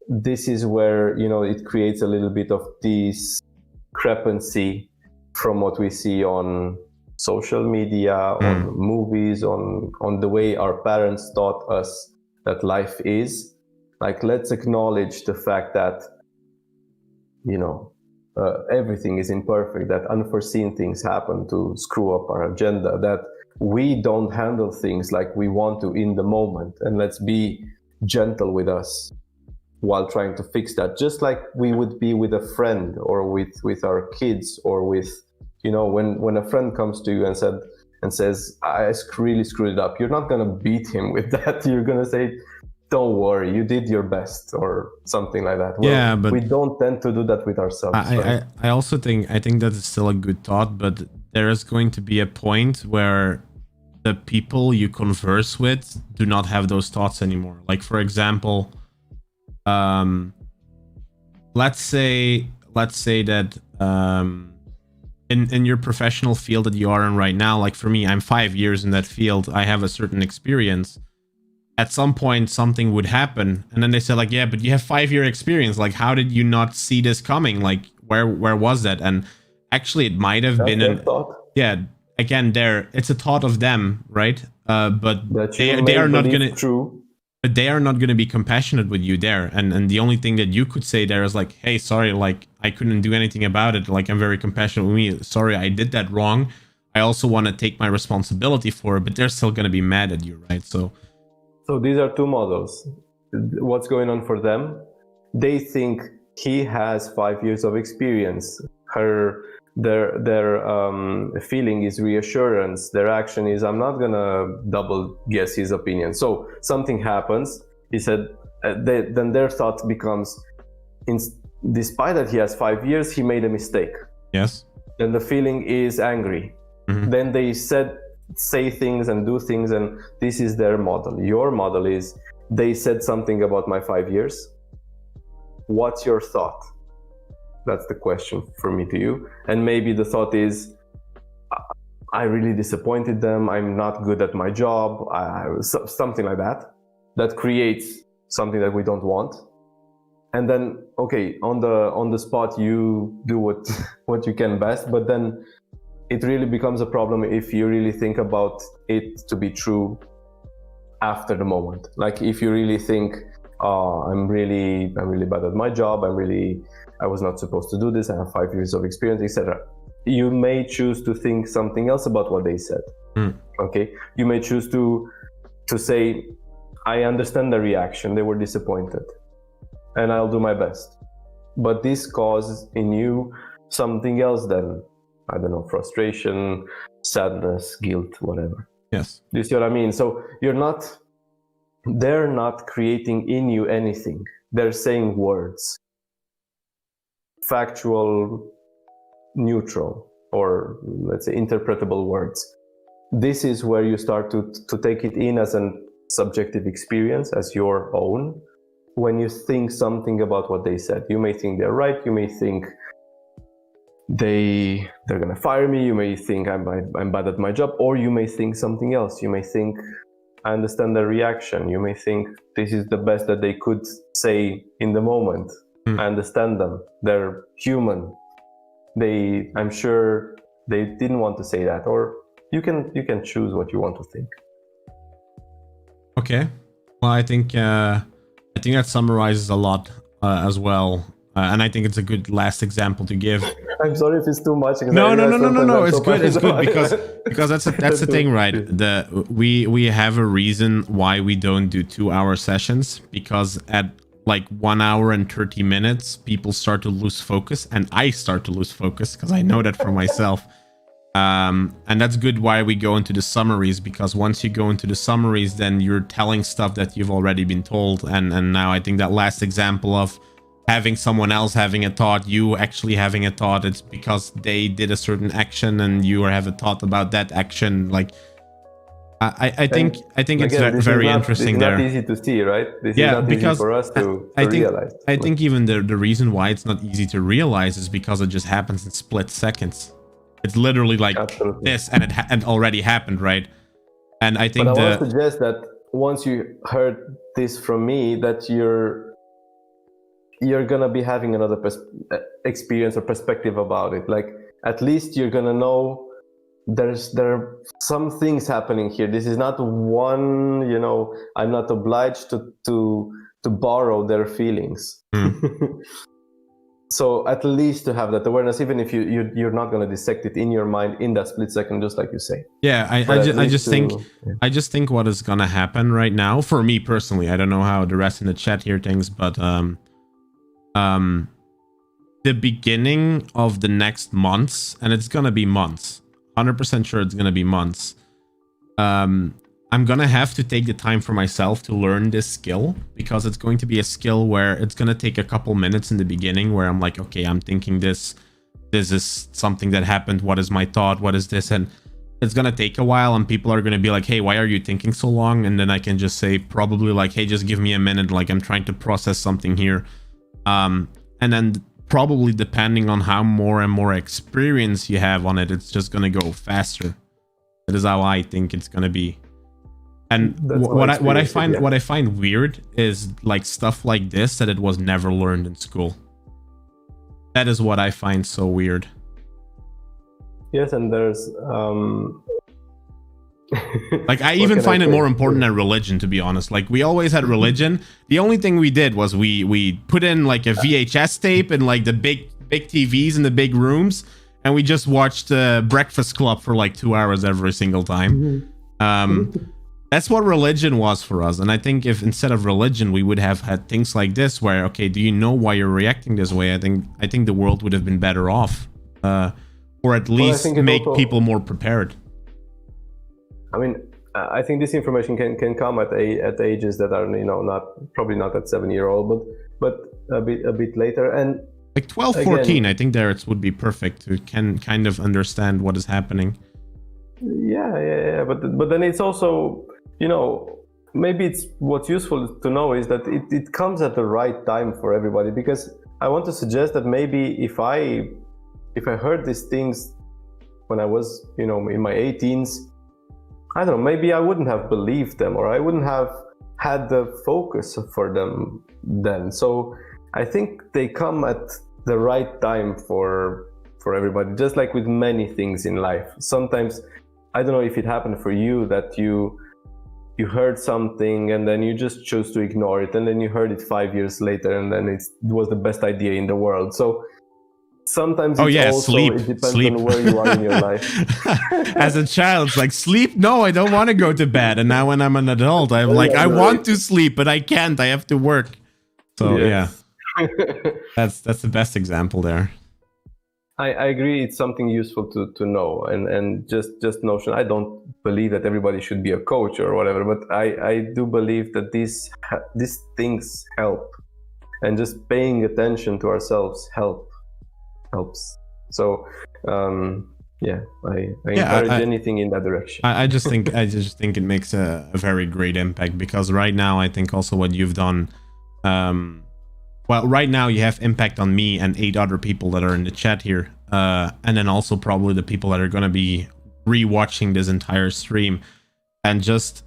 This is where, you know, it creates a little bit of discrepancy from what we see on social media, on movies, on the way our parents taught us that life is. Like, let's acknowledge the fact that, you know, everything is imperfect, that unforeseen things happen to screw up our agenda, that we don't handle things like we want to in the moment, and let's be gentle with us while trying to fix that, just like we would be with a friend or with our kids, or with, you know, when a friend comes to you and says, I really screwed it up, you're not going to beat him with that. You're going to say, don't worry, you did your best, or something like that. Well, yeah, but we don't tend to do that with ourselves. I also think that is still a good thought, but there is going to be a point where the people you converse with do not have those thoughts anymore. Like, for example, let's say that in your professional field that you are in right now, like for me, I'm 5 years in that field, I have a certain experience. At some point something would happen, and then they said like, yeah, but you have 5-year experience, like how did you not see this coming? Like where was that? And actually it might have been a thought. Yeah, again, it's a thought of them, right? But they are not gonna true. But they are not gonna be compassionate with you there, and the only thing that you could say there is like, hey, sorry, like I couldn't do anything about it, like I'm very compassionate with me, sorry, I did that wrong, I also want to take my responsibility for it. But they're still gonna be mad at you, right? So these are two models. What's going on for them? They think he has 5 years of experience. Their feeling is reassurance. Their action is, I'm not gonna double guess his opinion. So something happens. He said, then their thought becomes, despite that he has 5 years, he made a mistake. Yes. Then the feeling is angry. Mm-hmm. Then they say things and do things, and this is their model. Your model is, they said something about my 5 years. What's your thought? That's the question for me to you. And maybe the thought is, I really disappointed them, I'm not good at my job, something like that. That creates something that we don't want. And then, okay, on the spot you do what you can best, but then it really becomes a problem if you really think about it to be true after the moment. Like if you really think, oh, I'm really bad at my job, I was not supposed to do this, I have 5 years of experience, etc. You may choose to think something else about what they said. Okay, you may choose to say, I understand the reaction, they were disappointed, and I'll do my best. But this causes in you something else then. I don't know, frustration, sadness, guilt, whatever. Yes. Do you see what I mean? So they're not creating in you anything. They're saying words. Factual, neutral, or let's say interpretable words. This is where you start to take it in as a subjective experience, as your own. When you think something about what they said, you may think they're right, you may think they're gonna fire me, you may think I'm bad at my job, or you may think something else. You may think, I understand their reaction. You may think this is the best that they could say in the moment. I understand them, they're human, I'm sure they didn't want to say that. Or you can choose what you want to think. Okay, well, I think that summarizes a lot as well. And I think it's a good last example to give. I'm sorry if it's too much. No. It's good. It's good because that's the thing, right? We have a reason why we don't do 2-hour sessions, because at like 1 hour and 30 minutes, people start to lose focus, and I start to lose focus because I know that for myself. And that's good why we go into the summaries, because once you go into the summaries, then you're telling stuff that you've already been told. And now I think that last example of having someone else having a thought, you actually having a thought, it's because they did a certain action and you have a thought about that action. Like I think it's very interesting there. This is not easy to see, right? This is not easy for us to realize. I think even the reason why it's not easy to realize is because it just happens in split seconds. It's literally like this, and it already happened, right? And I think I want to suggest that once you heard this from me, that you're gonna be having another experience or perspective about it. Like at least you're gonna know there are some things happening here. This is not one, I'm not obliged to borrow their feelings. so at least to have that awareness, even if you're not going to dissect it in your mind in that split second, just like you say. Yeah, I just think what is gonna happen right now for me personally. I don't know how the rest in the chat here thinks, but the beginning of the next months, and it's gonna be months. 100% sure it's gonna be months. I'm gonna have to take the time for myself to learn this skill, because it's going to be a skill where it's gonna take a couple minutes in the beginning where I'm like, okay, I'm thinking this is something that happened. What is my thought? What is this? And it's gonna take a while, and people are gonna be like, hey, why are you thinking so long? And then I can just say probably like, hey, just give me a minute, like I'm trying to process something here. And then probably depending on how more and more experience you have on it, it's just gonna go faster. That is how I think it's gonna be. And what I find weird is like stuff like this, that it was never learned in school. That is what I find so weird. Yes, and there's like I even find it more important than religion, to be honest. Like we always had religion. The only thing we did was we put in like a VHS tape and like the big TVs in the big rooms, and we just watched Breakfast Club for like 2 hours every single time. That's what religion was for us. And I think if instead of religion we would have had things like this, where, okay, do you know why you're reacting this way? I think the world would have been better off, or at least make people more prepared. I mean, I think this information can come at ages that are, probably not at 7-year-old, but a bit later, and like 12, 14. I think there it would be perfect to can kind of understand what is happening. Yeah. But then it's also, maybe it's what's useful to know is that it comes at the right time for everybody, because I want to suggest that maybe if I heard these things when I was, in my 18s, I don't know, maybe I wouldn't have believed them, or I wouldn't have had the focus for them then. So I think they come at the right time for everybody, just like with many things in life. Sometimes, I don't know if it happened for you, that you heard something and then you just chose to ignore it, and then you heard it 5 years later, and then it was the best idea in the world. So sometimes it depends on where you are in your life. As a child, it's like, sleep? No, I don't want to go to bed. And now when I'm an adult, I'm like, I want to sleep, but I can't. I have to work. So yeah, that's the best example there. I agree. It's something useful to know, and just notion. I don't believe that everybody should be a coach or whatever, but I do believe that these things help, and just paying attention to ourselves helps. So I encourage anything in that direction. I just think it makes a very great impact, because right now I think also what you've done, well, right now you have impact on me and 8 other people that are in the chat here, and then also probably the people that are going to be rewatching this entire stream, and just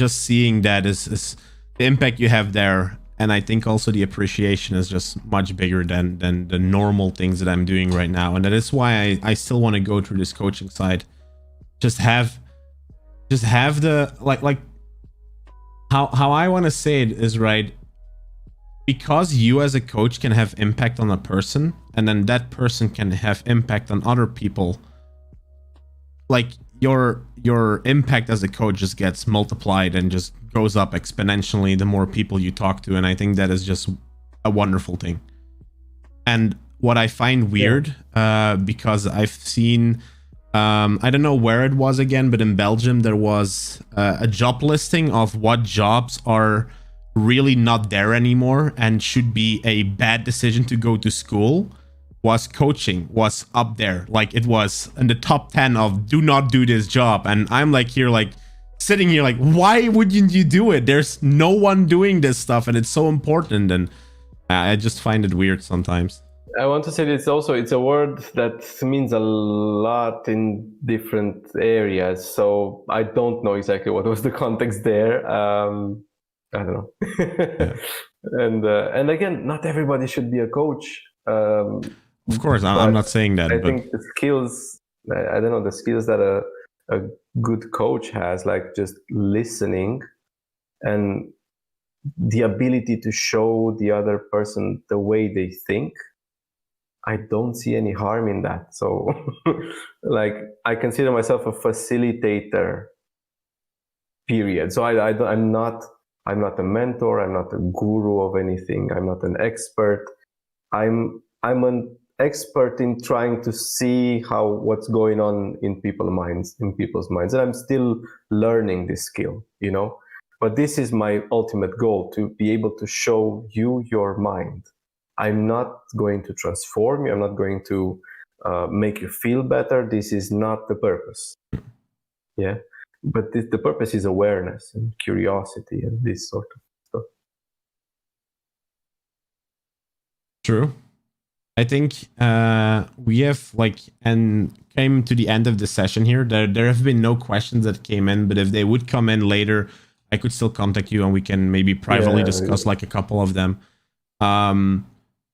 seeing that is the impact you have there. And I think also the appreciation is just much bigger than the normal things that I'm doing right now. And that is why I still want to go through this coaching side. Just have the like how I want to say it is, right? Because you as a coach can have impact on a person, and then that person can have impact on other people. Like your impact as a coach just gets multiplied and just goes up exponentially the more people you talk to, and I think that is just a wonderful thing. And what I find weird, because I've seen, I don't know where it was again, but in Belgium there was a job listing of what jobs are really not there anymore and should be a bad decision to go to school. Was coaching was up there, like it was in the top 10 of do not do this job. And I'm like here, like sitting here like, why wouldn't you do it? There's no one doing this stuff and it's so important. And I just find it weird sometimes. I want to say that it's a word that means a lot in different areas, so I don't know exactly what was the context there. I don't know. And again, not everybody should be a coach. Of course, I'm not saying that. I think the skills, I don't know, the skills that a good coach has, like just listening and the ability to show the other person the way they think, I don't see any harm in that. So like I consider myself a facilitator, period. So I'm not a mentor, I'm not a guru of anything, I'm not an expert. I'm an expert in trying to see what's going on in people's minds, and I'm still learning this skill, you know. But this is my ultimate goal, to be able to show you your mind. I'm not going to transform you. I'm not going to make you feel better. This is not the purpose. Yeah. But the purpose is awareness and curiosity and this sort of stuff. True. I think we have came to the end of the session here. There have been no questions that came in, but if they would come in later, I could still contact you and we can maybe privately discuss like a couple of them.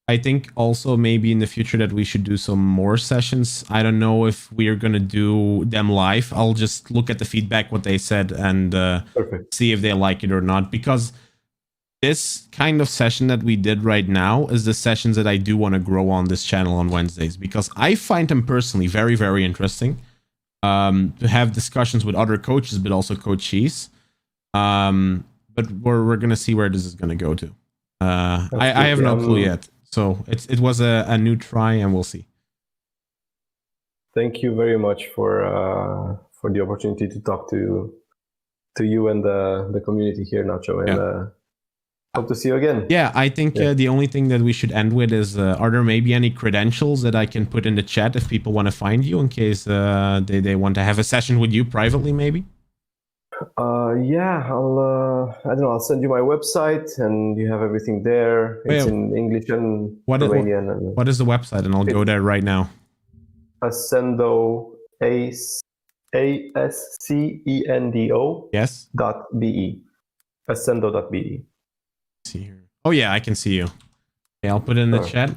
I think also maybe in the future that we should do some more sessions. I don't know if we are going to do them live. I'll just look at the feedback, what they said, and see if they like it or not. Because this kind of session that we did right now is the sessions that I do want to grow on this channel on Wednesdays. Because I find them personally very, very interesting. To have discussions with other coaches, but also coachees. But we're going to see where this is going to go to. I have no clue yet. So it was a new try, and we'll see. Thank you very much for the opportunity to talk to you and the community here, Nacho, and hope to see you again. Yeah, I think the only thing that we should end with is: are there maybe any credentials that I can put in the chat if people want to find you in case they want to have a session with you privately, maybe? Yeah, I don't know. I'll send you my website, and you have everything there. It's in English and Romanian. What is the website? And I'll go there right now. Ascendo, ASCENDO. Yes. .be. Ascendo.be. See here. Oh yeah, I can see you. Okay, I'll put it in the chat.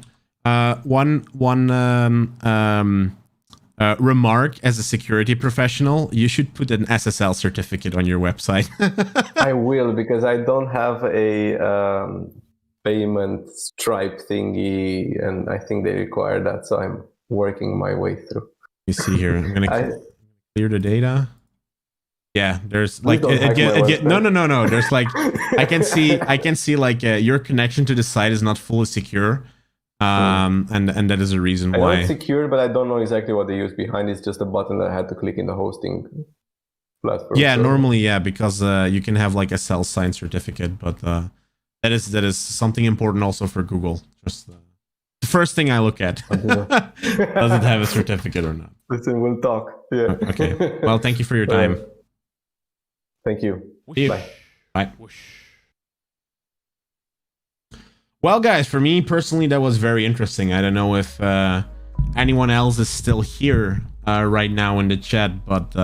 One remark as a security professional: you should put an SSL certificate on your website. I will, because I don't have a payment Stripe thingy, and I think they require that, so I'm working my way through. You see here, I'm gonna clear the data. Yeah, there's like no. There's like I can see like your connection to the site is not fully secure. And that is a reason why. I know it's secure, but I don't know exactly what they use behind. It's just a button that I had to click in the hosting platform. Yeah, normally, because you can have like a self-signed certificate, but that is something important also for Google. Just the first thing I look at: does it have a certificate or not? Listen, we'll talk. Yeah. Okay. Well, thank you for your time. Thank you. Bye. Bye. Well, guys, for me personally, that was very interesting. I don't know if anyone else is still here right now in the chat, but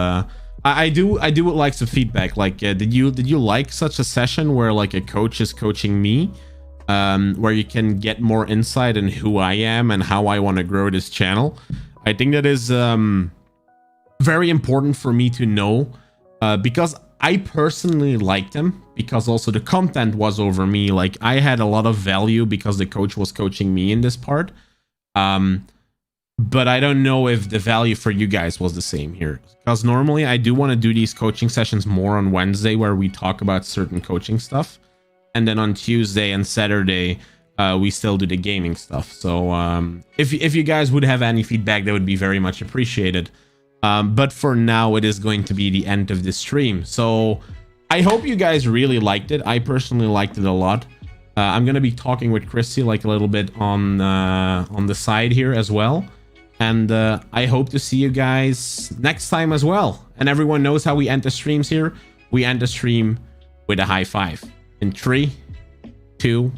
I do would like some feedback. Like, did you like such a session where like a coach is coaching me, where you can get more insight in who I am and how I want to grow this channel? I think that is very important for me to know, because I personally liked them, because also the content was over me. Like, I had a lot of value because the coach was coaching me in this part. But I don't know if the value for you guys was the same here, because normally I do want to do these coaching sessions more on Wednesday, where we talk about certain coaching stuff. And then on Tuesday and Saturday, we still do the gaming stuff. So if you guys would have any feedback, that would be very much appreciated. But for now, it is going to be the end of the stream. So I hope you guys really liked it. I personally liked it a lot. I'm going to be talking with Christy like a little bit on the side here as well. And I hope to see you guys next time as well. And everyone knows how we end the streams here. We end the stream with a high five. In 3, 2,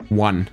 1.